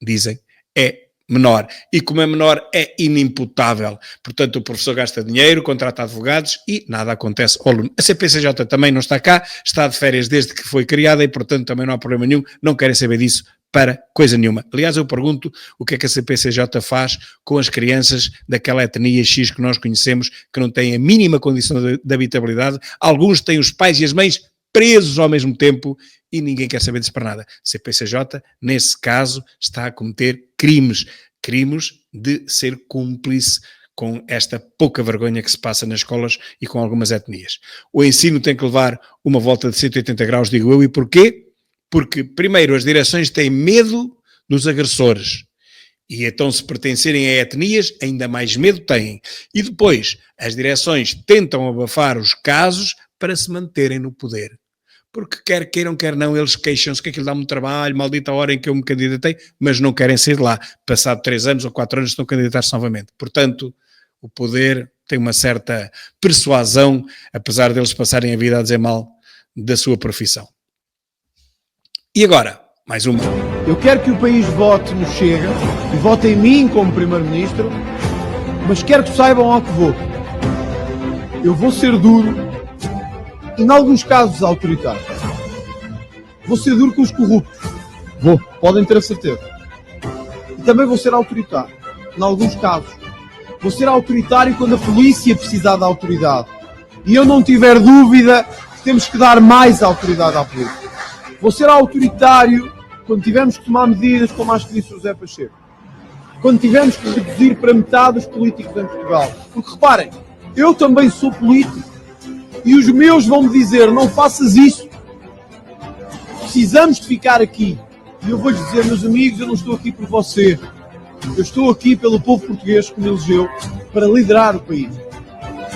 dizem, é menor. E como é menor, é inimputável. Portanto, o professor gasta dinheiro, contrata advogados e nada acontece ao aluno. A CPCJ também não está cá, está de férias desde que foi criada e, portanto, também não há problema nenhum, não querem saber disso para coisa nenhuma. Aliás, eu pergunto o que é que a CPCJ faz com as crianças daquela etnia X que nós conhecemos, que não têm a mínima condição de habitabilidade. Alguns têm os pais e as mães presos ao mesmo tempo e ninguém quer saber disso para nada. CPCJ, nesse caso, está a cometer crimes de ser cúmplice com esta pouca vergonha que se passa nas escolas e com algumas etnias. O ensino tem que levar uma volta de 180 graus, digo eu, e porquê? Porque, primeiro, as direções têm medo dos agressores. E então, se pertencerem a etnias, ainda mais medo têm. E depois, as direções tentam abafar os casos para se manterem no poder. Porque quer queiram, quer não, eles queixam-se que aquilo dá muito trabalho, maldita hora em que eu me candidatei, mas não querem sair de lá. Passado 3 anos ou 4 anos estão a candidatar-se novamente. Portanto, o poder tem uma certa persuasão, apesar deles passarem a vida a dizer mal da sua profissão. E agora, mais uma. Eu quero que o país vote no Chega e vote em mim como Primeiro-Ministro, mas quero que saibam ao que vou. Eu vou ser duro e, em alguns casos, autoritário. Vou ser duro com os corruptos. Podem ter a certeza. E também vou ser autoritário, em alguns casos. Vou ser autoritário quando a polícia precisar da autoridade. E eu não tiver dúvida que temos que dar mais autoridade à polícia. Vou ser autoritário quando tivermos que tomar medidas como as que disse o José Pacheco. Quando tivermos que reduzir para metade os políticos em Portugal. Porque reparem, eu também sou político. E os meus vão me dizer, não faças isso. Precisamos de ficar aqui. E eu vou-lhes dizer, meus amigos, eu não estou aqui por você. Eu estou aqui pelo povo português que me elegeu para liderar o país.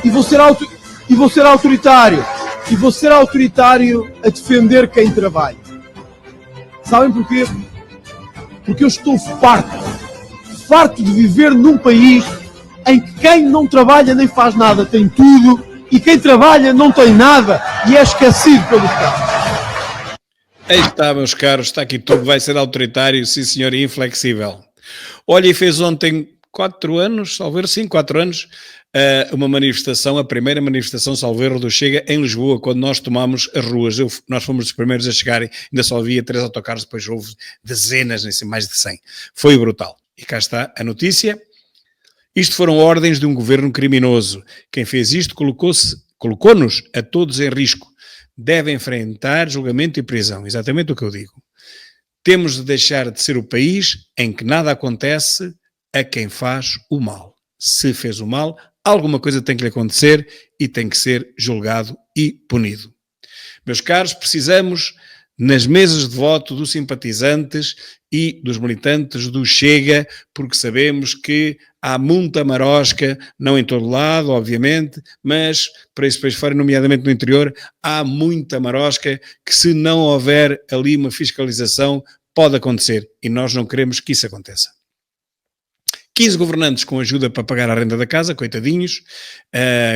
E vou ser autoritário. E vou ser autoritário a defender quem trabalha. Sabem porquê? Porque eu estou farto de viver num país em que quem não trabalha nem faz nada tem tudo e quem trabalha não tem nada e é esquecido pelo Estado. Aí está, meus caros, está aqui tudo, vai ser autoritário, sim senhor, e inflexível. Olha, e fez ontem 4 anos, salvo erro, sim, 4 anos, uma manifestação, a primeira manifestação, salvo erro, do Chega em Lisboa, quando nós tomámos as ruas. Nós fomos os primeiros a chegarem, ainda só havia 3 autocarros, depois houve dezenas, nem sei, mais de 100. Foi brutal. E cá está a notícia. Isto foram ordens de um governo criminoso. Quem fez isto colocou-nos a todos em risco. Deve enfrentar julgamento e prisão. Exatamente o que eu digo. Temos de deixar de ser o país em que nada acontece a quem faz o mal. Se fez o mal, alguma coisa tem que lhe acontecer e tem que ser julgado e punido. Meus caros, precisamos, nas mesas de voto dos simpatizantes e dos militantes do Chega, porque sabemos que há muita marosca, não em todo lado, obviamente, mas para esse país fora, nomeadamente no interior, há muita marosca que, se não houver ali uma fiscalização, pode acontecer e nós não queremos que isso aconteça. 15 governantes com ajuda para pagar a renda da casa, coitadinhos,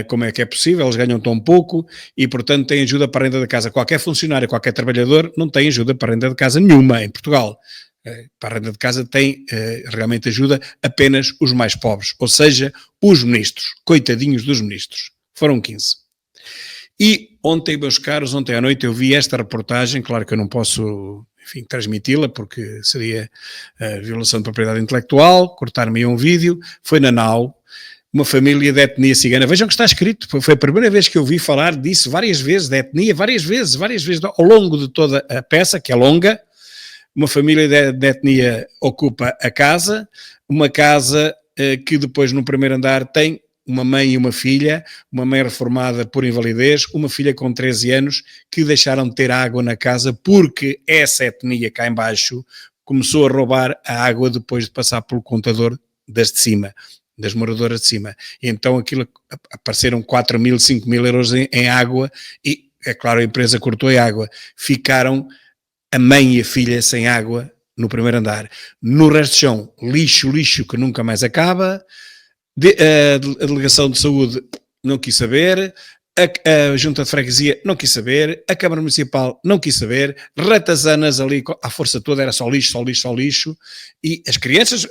como é que é possível? Eles ganham tão pouco e, portanto, têm ajuda para a renda da casa. Qualquer funcionário, qualquer trabalhador não tem ajuda para a renda de casa nenhuma em Portugal. Para a renda de casa tem realmente ajuda apenas os mais pobres, ou seja, os ministros, coitadinhos dos ministros. Foram 15. E ontem, meus caros, ontem à noite eu vi esta reportagem, claro que eu não posso, enfim, transmiti-la porque seria violação de propriedade intelectual, cortar-me um vídeo, foi na NAU, uma família de etnia cigana. Vejam que está escrito, foi a primeira vez que eu vi falar disso várias vezes, da etnia, várias vezes, ao longo de toda a peça, que é longa. Uma família de etnia ocupa a casa, uma casa que depois no primeiro andar tem uma mãe e uma filha, uma mãe reformada por invalidez, uma filha com 13 anos, que deixaram de ter água na casa porque essa etnia cá em baixo começou a roubar a água depois de passar pelo contador das de cima, das moradoras de cima. E então aquilo apareceram 4 mil, 5 mil euros em água e, é claro, a empresa cortou a água. Ficaram a mãe e a filha sem água no primeiro andar. No resto do chão, lixo que nunca mais acaba. A delegação de saúde não quis saber, A Junta de Freguesia não quis saber, a Câmara Municipal não quis saber, ratazanas ali, à força toda era só lixo, só lixo, só lixo, e as crianças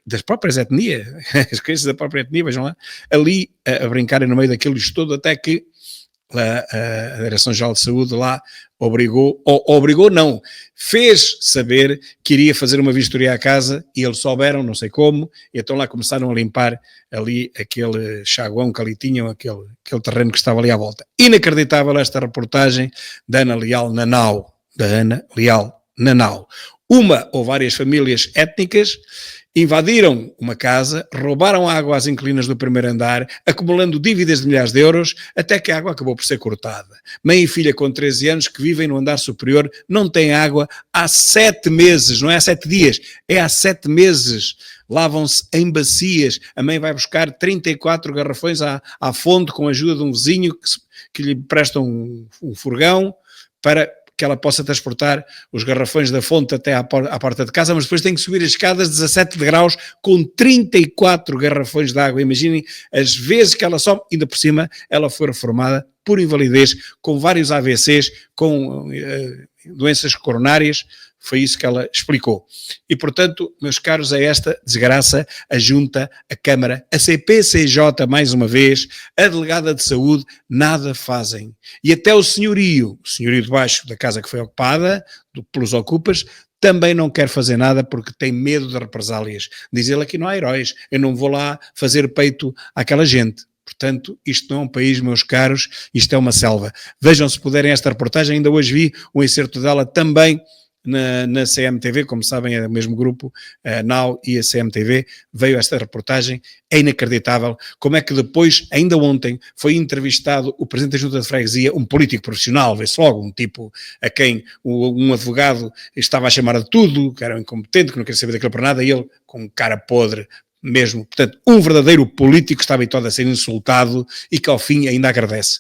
das próprias etnias, as crianças da própria etnia, vejam lá, ali a brincarem no meio daquele lixo todo, até que a Direção-Geral de Saúde lá fez saber que iria fazer uma vistoria à casa e eles souberam, não sei como, e então lá começaram a limpar ali aquele chaguão que ali tinham, aquele terreno que estava ali à volta. Inacreditável esta reportagem da Ana Leal Nanau, Uma ou várias famílias étnicas invadiram uma casa, roubaram água às inquilinas do primeiro andar, acumulando dívidas de milhares de euros, até que a água acabou por ser cortada. Mãe e filha com 13 anos que vivem no andar superior não têm água há 7 meses, não é há 7 dias, é há 7 meses. Lavam-se em bacias. A mãe vai buscar 34 garrafões à fonte com a ajuda de um vizinho que lhe presta um furgão para que ela possa transportar os garrafões da fonte até à porta de casa, mas depois tem que subir as escadas 17 degraus com 34 garrafões de água. Imaginem as vezes que ela sobe, ainda por cima ela foi reformada por invalidez, com vários AVCs, com doenças coronárias. Foi isso que ela explicou. E, portanto, meus caros, a esta desgraça, a Junta, a Câmara, a CPCJ, mais uma vez, a Delegada de Saúde, nada fazem. E até o senhorio de baixo da casa que foi ocupada, pelos ocupas, também não quer fazer nada porque tem medo de represálias. Diz ele: aqui não há heróis, eu não vou lá fazer peito àquela gente. Portanto, isto não é um país, meus caros, isto é uma selva. Vejam, se puderem, esta reportagem. Ainda hoje vi um excerto dela também na CMTV, como sabem é o mesmo grupo, a NAU e a CMTV, veio esta reportagem. É inacreditável como é que depois, ainda ontem, foi entrevistado o Presidente da Junta de Freguesia, um político profissional, vê-se logo, um tipo a quem um advogado estava a chamar de tudo, que era um incompetente, que não queria saber daquilo para nada, e ele com cara podre mesmo. Portanto, um verdadeiro político que está habituado a ser insultado e que ao fim ainda agradece.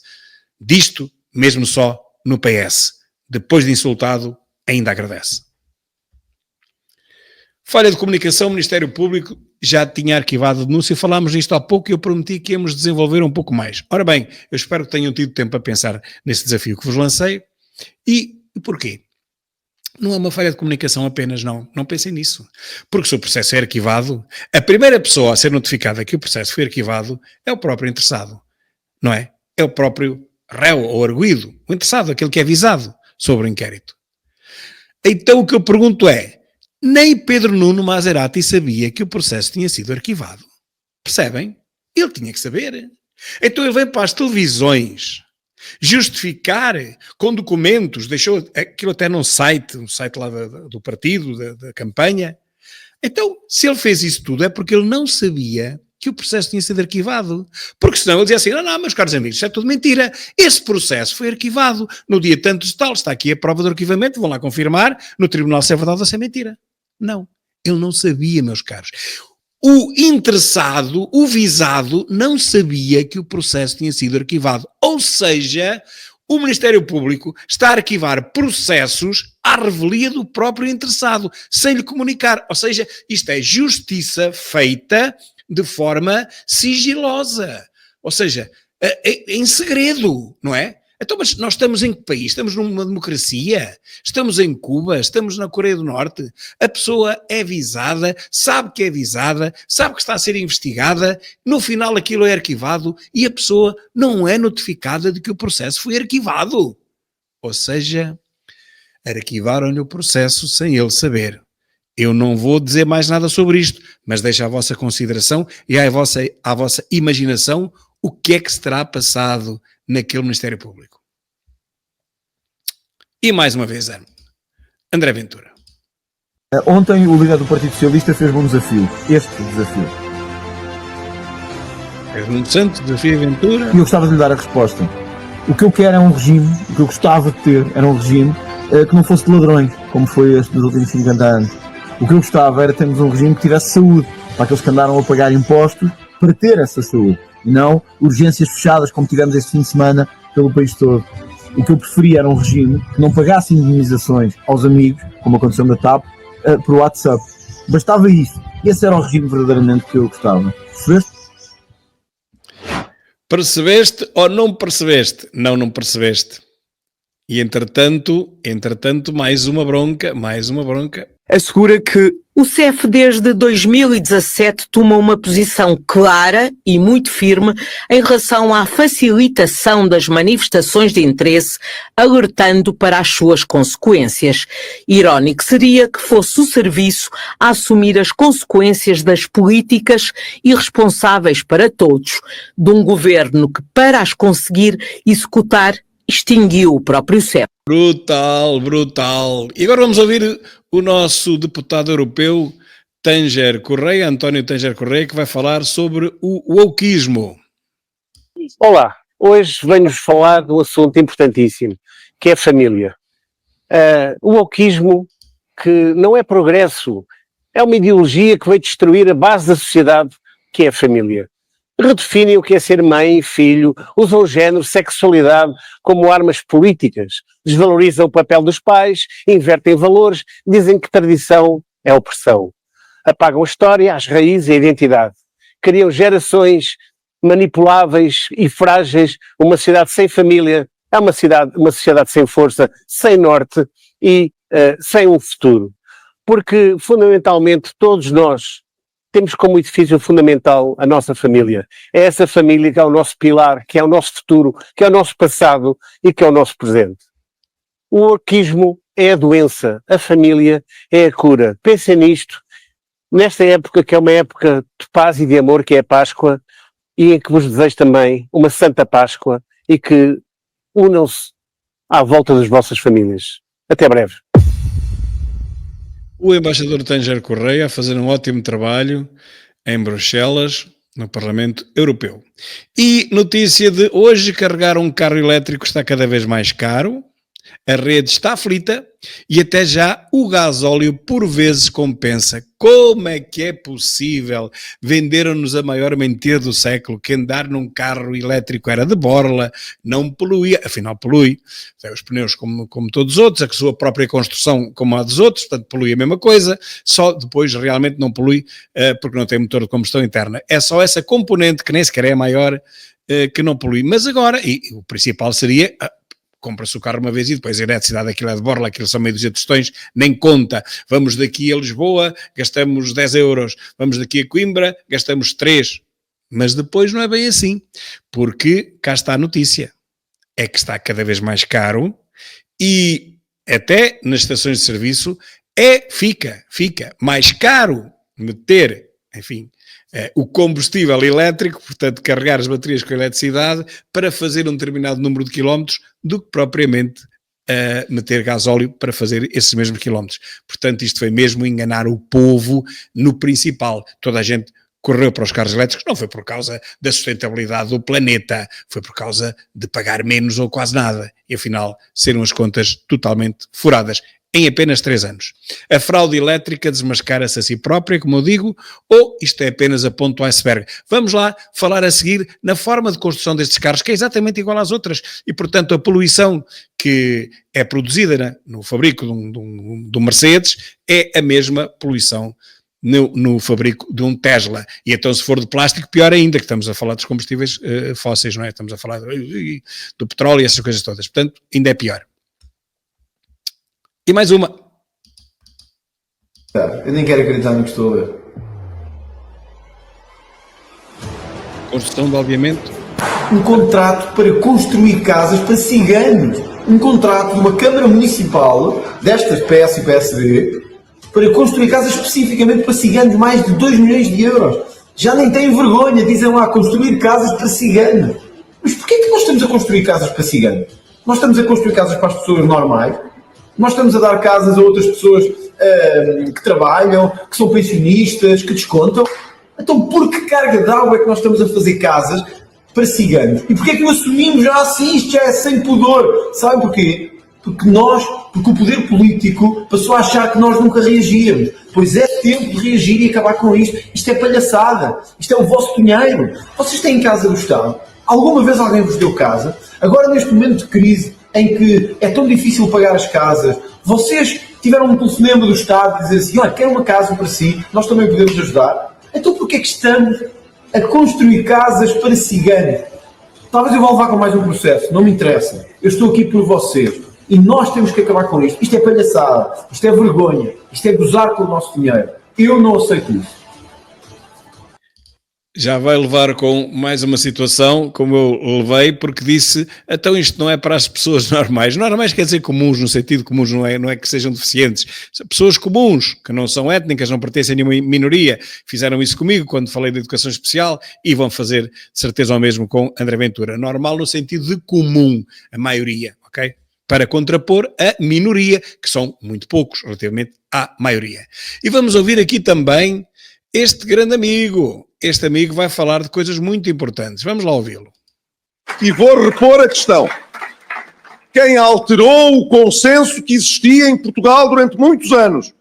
Disto, mesmo só no PS. Depois de insultado, ainda agradece. Falha de comunicação, o Ministério Público já tinha arquivado a denúncia, falámos nisto há pouco e eu prometi que íamos desenvolver um pouco mais. Ora bem, eu espero que tenham tido tempo a pensar nesse desafio que vos lancei. E porquê? Não é uma falha de comunicação apenas, não pensem nisso. Porque se o processo é arquivado, a primeira pessoa a ser notificada que o processo foi arquivado é o próprio interessado, não é? É o próprio réu ou arguido, o interessado, aquele que é avisado sobre o inquérito. Então o que eu pergunto é, nem Pedro Nuno Maserati sabia que o processo tinha sido arquivado. Percebem? Ele tinha que saber. Então ele vem para as televisões justificar com documentos, deixou aquilo até num site, um site lá do partido, da campanha. Então, se ele fez isso tudo é porque ele não sabia que o processo tinha sido arquivado. Porque senão ele dizia assim, não, meus caros amigos, isso é tudo mentira. Esse processo foi arquivado no dia tanto de tal, está aqui a prova do arquivamento, vão lá confirmar no tribunal se é verdade ou se é mentira. Não, ele não sabia, meus caros. O interessado, o visado, não sabia que o processo tinha sido arquivado. Ou seja, o Ministério Público está a arquivar processos à revelia do próprio interessado, sem lhe comunicar. Ou seja, isto é justiça feita de forma sigilosa. Ou seja, em segredo, não é? Então, mas nós estamos em que país? Estamos numa democracia? Estamos em Cuba? Estamos na Coreia do Norte? A pessoa é avisada, sabe que é avisada, sabe que está a ser investigada, no final aquilo é arquivado e a pessoa não é notificada de que o processo foi arquivado. Ou seja, arquivaram-lhe o processo sem ele saber. Eu não vou dizer mais nada sobre isto, mas deixo à vossa consideração e à vossa imaginação o que é que se terá passado naquele Ministério Público. E mais uma vez, André Ventura. Ontem o líder do Partido Socialista fez-me um desafio. Este desafio. Fez um santo desafio, Ventura. E eu gostava de lhe dar a resposta. O que eu quero é um regime, o que eu gostava de ter era um regime que não fosse de ladrões, como foi este dos últimos 50 anos. O que eu gostava era termos um regime que tivesse saúde, para aqueles que andaram a pagar impostos para ter essa saúde. E não urgências fechadas como tivemos este fim de semana pelo país todo. O que eu preferia era um regime que não pagasse indemnizações aos amigos, como aconteceu na TAP, por WhatsApp. Bastava isso. Esse era o regime verdadeiramente que eu gostava. Percebeste? Percebeste ou não percebeste? Não, não percebeste. E entretanto, mais uma bronca. Assegura que o CEF desde 2017 toma uma posição clara e muito firme em relação à facilitação das manifestações de interesse, alertando para as suas consequências. Irónico seria que fosse o serviço a assumir as consequências das políticas irresponsáveis para todos, de um governo que, para as conseguir executar, extinguiu o próprio CEF. Brutal. E agora vamos ouvir o nosso deputado europeu, António Tanger Correia, que vai falar sobre o wokeismo. Olá, hoje venho-vos falar de um assunto importantíssimo, que é a família. O wokeismo, que não é progresso, é uma ideologia que veio destruir a base da sociedade, que é a família. Redefinem o que é ser mãe e filho, usam o género, sexualidade como armas políticas, desvalorizam o papel dos pais, invertem valores, dizem que tradição é opressão. Apagam a história, as raízes e a identidade. Criam gerações manipuláveis e frágeis, uma sociedade sem família, é uma sociedade sem força, sem norte e sem um futuro. Porque, fundamentalmente, todos nós temos como edifício fundamental a nossa família. É essa família que é o nosso pilar, que é o nosso futuro, que é o nosso passado e que é o nosso presente. O wokeismo é a doença, a família é a cura. Pensem nisto, nesta época que é uma época de paz e de amor, que é a Páscoa, e em que vos desejo também uma Santa Páscoa e que unam-se à volta das vossas famílias. Até breve. O embaixador Tanger Correia a fazer um ótimo trabalho em Bruxelas, no Parlamento Europeu. E notícia de hoje, carregar um carro elétrico está cada vez mais caro, a rede está aflita e até já o gasóleo por vezes compensa. Como é que é possível? Venderam-nos a maior mentira do século, que andar num carro elétrico era de borla, não poluía, afinal polui, os pneus como todos os outros, a sua própria construção como a dos outros, portanto polui a mesma coisa, só depois realmente não polui porque não tem motor de combustão interna. É só essa componente que nem sequer é a maior que não polui. Mas agora, e o principal seria... compra-se o carro uma vez e depois a eletricidade, aquilo é de borla, aquilo são meio dúzia de tostões, nem conta. Vamos daqui a Lisboa, gastamos 10 euros, vamos daqui a Coimbra, gastamos 3. Mas depois não é bem assim, porque cá está a notícia. É que está cada vez mais caro e até nas estações de serviço fica mais caro meter, enfim, o combustível elétrico, portanto carregar as baterias com eletricidade para fazer um determinado número de quilómetros do que propriamente meter gasóleo para fazer esses mesmos quilómetros. Portanto isto foi mesmo enganar o povo no principal. Toda a gente correu para os carros elétricos, não foi por causa da sustentabilidade do planeta, foi por causa de pagar menos ou quase nada e afinal serem as contas totalmente furadas. Em apenas 3 anos. A fraude elétrica desmascara-se a si própria, como eu digo, ou isto é apenas a ponta do iceberg? Vamos lá falar a seguir na forma de construção destes carros, que é exatamente igual às outras, e portanto a poluição que é produzida no fabrico de um Mercedes é a mesma poluição no fabrico de um Tesla. E então se for de plástico, pior ainda, que estamos a falar dos combustíveis fósseis, não é? Estamos a falar do petróleo e essas coisas todas. Portanto, ainda é pior. E mais uma. Eu nem quero acreditar no que estou a ver. Construção de aldeamento. Um contrato para construir casas para ciganos. Um contrato de uma Câmara Municipal, destas PS e PSD, para construir casas especificamente para ciganos, mais de 2 milhões de euros. Já nem têm vergonha, dizem lá, construir casas para ciganos. Mas porquê é que nós estamos a construir casas para ciganos? Nós estamos a construir casas para as pessoas normais? Nós estamos a dar casas a outras pessoas que trabalham, que são pensionistas, que descontam. Então, por que carga de água é que nós estamos a fazer casas para ciganos? E porquê é que o assumimos já assim? Isto já é sem pudor. Sabem porquê? Porque o poder político passou a achar que nós nunca reagíamos. Pois é tempo de reagir e acabar com isto. Isto é palhaçada. Isto é o vosso dinheiro. Vocês têm casa do Estado. Alguma vez alguém vos deu casa? Agora, neste momento de crise, em que é tão difícil pagar as casas, vocês tiveram um telefonema do Estado e dizer assim, olha, quer uma casa para si, nós também podemos ajudar. Então porquê é que estamos a construir casas para ciganos? Talvez eu vá levar com mais um processo, não me interessa. Eu estou aqui por vocês. E nós temos que acabar com isto. Isto é palhaçada, isto é vergonha, isto é gozar com o nosso dinheiro. Eu não aceito isso. Já vai levar com mais uma situação, como eu levei, porque disse, então isto não é para as pessoas normais. Normais quer dizer comuns, no sentido comuns, não é que sejam deficientes. São pessoas comuns, que não são étnicas, não pertencem a nenhuma minoria. Fizeram isso comigo quando falei de educação especial e vão fazer, de certeza, o mesmo com André Ventura. Normal no sentido de comum, a maioria, ok? Para contrapor a minoria, que são muito poucos relativamente à maioria. E vamos ouvir aqui também este grande amigo. Este amigo vai falar de coisas muito importantes. Vamos lá ouvi-lo. E vou repor a questão. Quem alterou o consenso que existia em Portugal durante muitos anos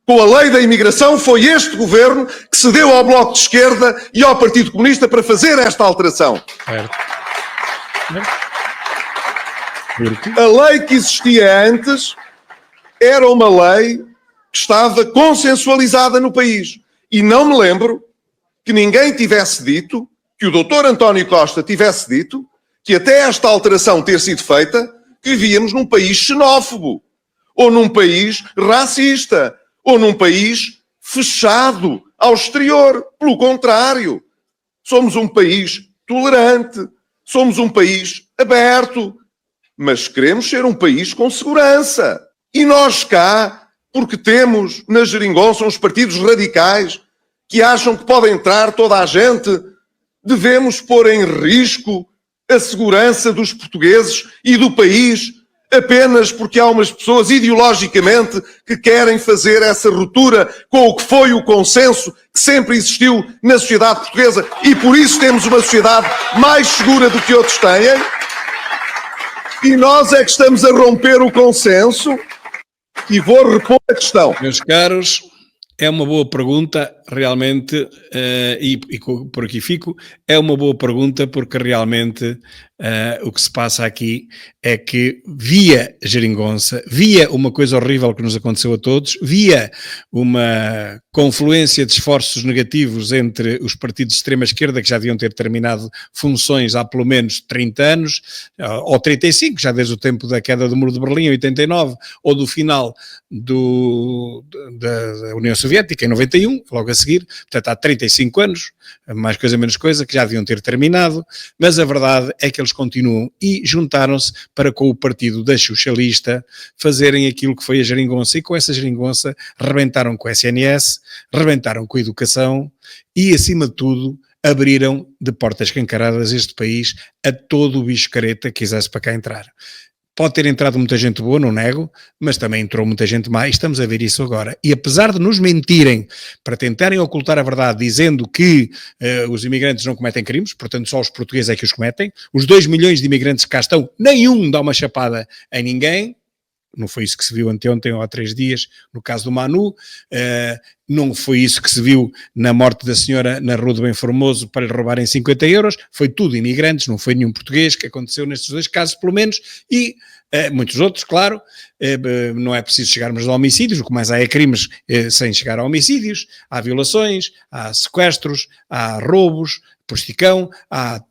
com a lei da imigração foi este governo que cedeu ao Bloco de Esquerda e ao Partido Comunista para fazer esta alteração. Certo. A lei que existia antes era uma lei que estava consensualizada no país. E não me lembro que ninguém tivesse dito, que o Dr. António Costa tivesse dito, que até esta alteração ter sido feita, que vivíamos num país xenófobo, ou num país racista, ou num país fechado ao exterior. Pelo contrário, somos um país tolerante, somos um país aberto, mas queremos ser um país com segurança. E nós cá, porque temos na geringonça uns partidos radicais que acham que pode entrar toda a gente, devemos pôr em risco a segurança dos portugueses e do país apenas porque há umas pessoas ideologicamente que querem fazer essa ruptura com o que foi o consenso que sempre existiu na sociedade portuguesa e por isso temos uma sociedade mais segura do que outros têm. E nós é que estamos a romper o consenso e vou repor a questão. Meus caros, é uma boa pergunta, realmente, e por aqui fico, é uma boa pergunta porque realmente o que se passa aqui é que via geringonça, via uma coisa horrível que nos aconteceu a todos, via uma confluência de esforços negativos entre os partidos de extrema-esquerda que já deviam ter terminado funções há pelo menos 30 anos, ou 35, já desde o tempo da queda do Muro de Berlim, em 89, ou do final da União Soviética, em 91, logo a seguir, portanto há 35 anos, mais coisa menos coisa, que já deviam ter terminado, mas a verdade é que eles continuam e juntaram-se para com o partido da socialista fazerem aquilo que foi a geringonça e com essa geringonça rebentaram com o SNS, rebentaram com a educação e acima de tudo abriram de portas escancaradas este país a todo o bicho careta que quisesse para cá entrar. Pode ter entrado muita gente boa, não nego, mas também entrou muita gente má e estamos a ver isso agora. E apesar de nos mentirem para tentarem ocultar a verdade dizendo que os imigrantes não cometem crimes, portanto só os portugueses é que os cometem, os 2 milhões de imigrantes que cá estão, nenhum dá uma chapada a ninguém, não foi isso que se viu anteontem ou há 3 dias no caso do Manu, não foi isso que se viu na morte da senhora na Rua do Bem Formoso para lhe roubarem 50 euros, foi tudo imigrantes, não foi nenhum português que aconteceu nestes 2 casos pelo menos, e muitos outros, claro, não é preciso chegarmos a homicídios, o que mais há é crimes sem chegar a homicídios, há violações, há sequestros, há roubos, prosticão, há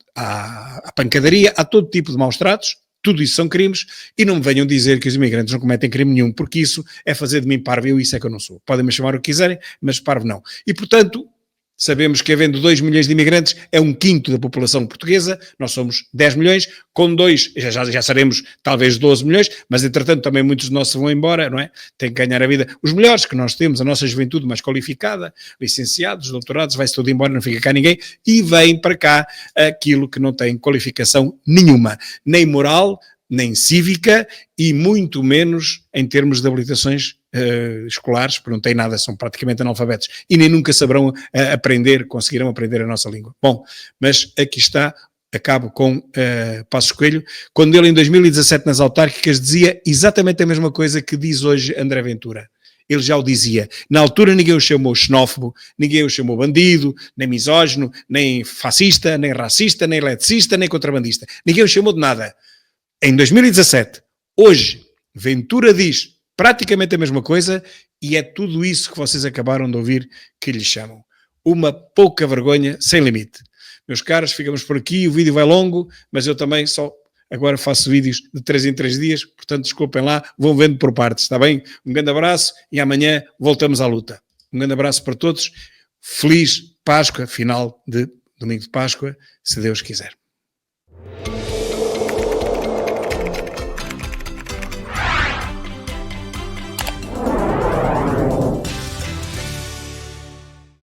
pancadaria, há todo tipo de maus tratos. Tudo isso são crimes e não me venham dizer que os imigrantes não cometem crime nenhum, porque isso é fazer de mim parvo e isso é que eu não sou. Podem-me chamar o que quiserem, mas parvo não. E, portanto, sabemos que havendo 2 milhões de imigrantes é 1/5 da população portuguesa, nós somos 10 milhões, com 2 já seremos talvez 12 milhões, mas entretanto também muitos de nós vão embora, não é? Têm que ganhar a vida. Os melhores que nós temos, a nossa juventude mais qualificada, licenciados, doutorados, vai-se tudo embora, não fica cá ninguém, e vem para cá aquilo que não tem qualificação nenhuma, nem moral, nem cívica e muito menos em termos de habilitações escolares, porque não têm nada, são praticamente analfabetos e nem nunca saberão conseguirão aprender a nossa língua. Bom, mas aqui está, acabo com Passos Coelho, quando ele em 2017 nas autárquicas dizia exatamente a mesma coisa que diz hoje André Ventura. Ele já o dizia. Na altura ninguém o chamou xenófobo, ninguém o chamou bandido, nem misógino, nem fascista, nem racista, nem eletricista, nem contrabandista. Ninguém o chamou de nada. Em 2017, hoje, Ventura diz praticamente a mesma coisa e é tudo isso que vocês acabaram de ouvir que lhe chamam. Uma pouca vergonha sem limite. Meus caros, ficamos por aqui, o vídeo vai longo, mas eu também só agora faço vídeos de 3 em 3 dias, portanto desculpem lá, vão vendo por partes, está bem? Um grande abraço e amanhã voltamos à luta. Um grande abraço para todos, feliz Páscoa, final de domingo de Páscoa, se Deus quiser.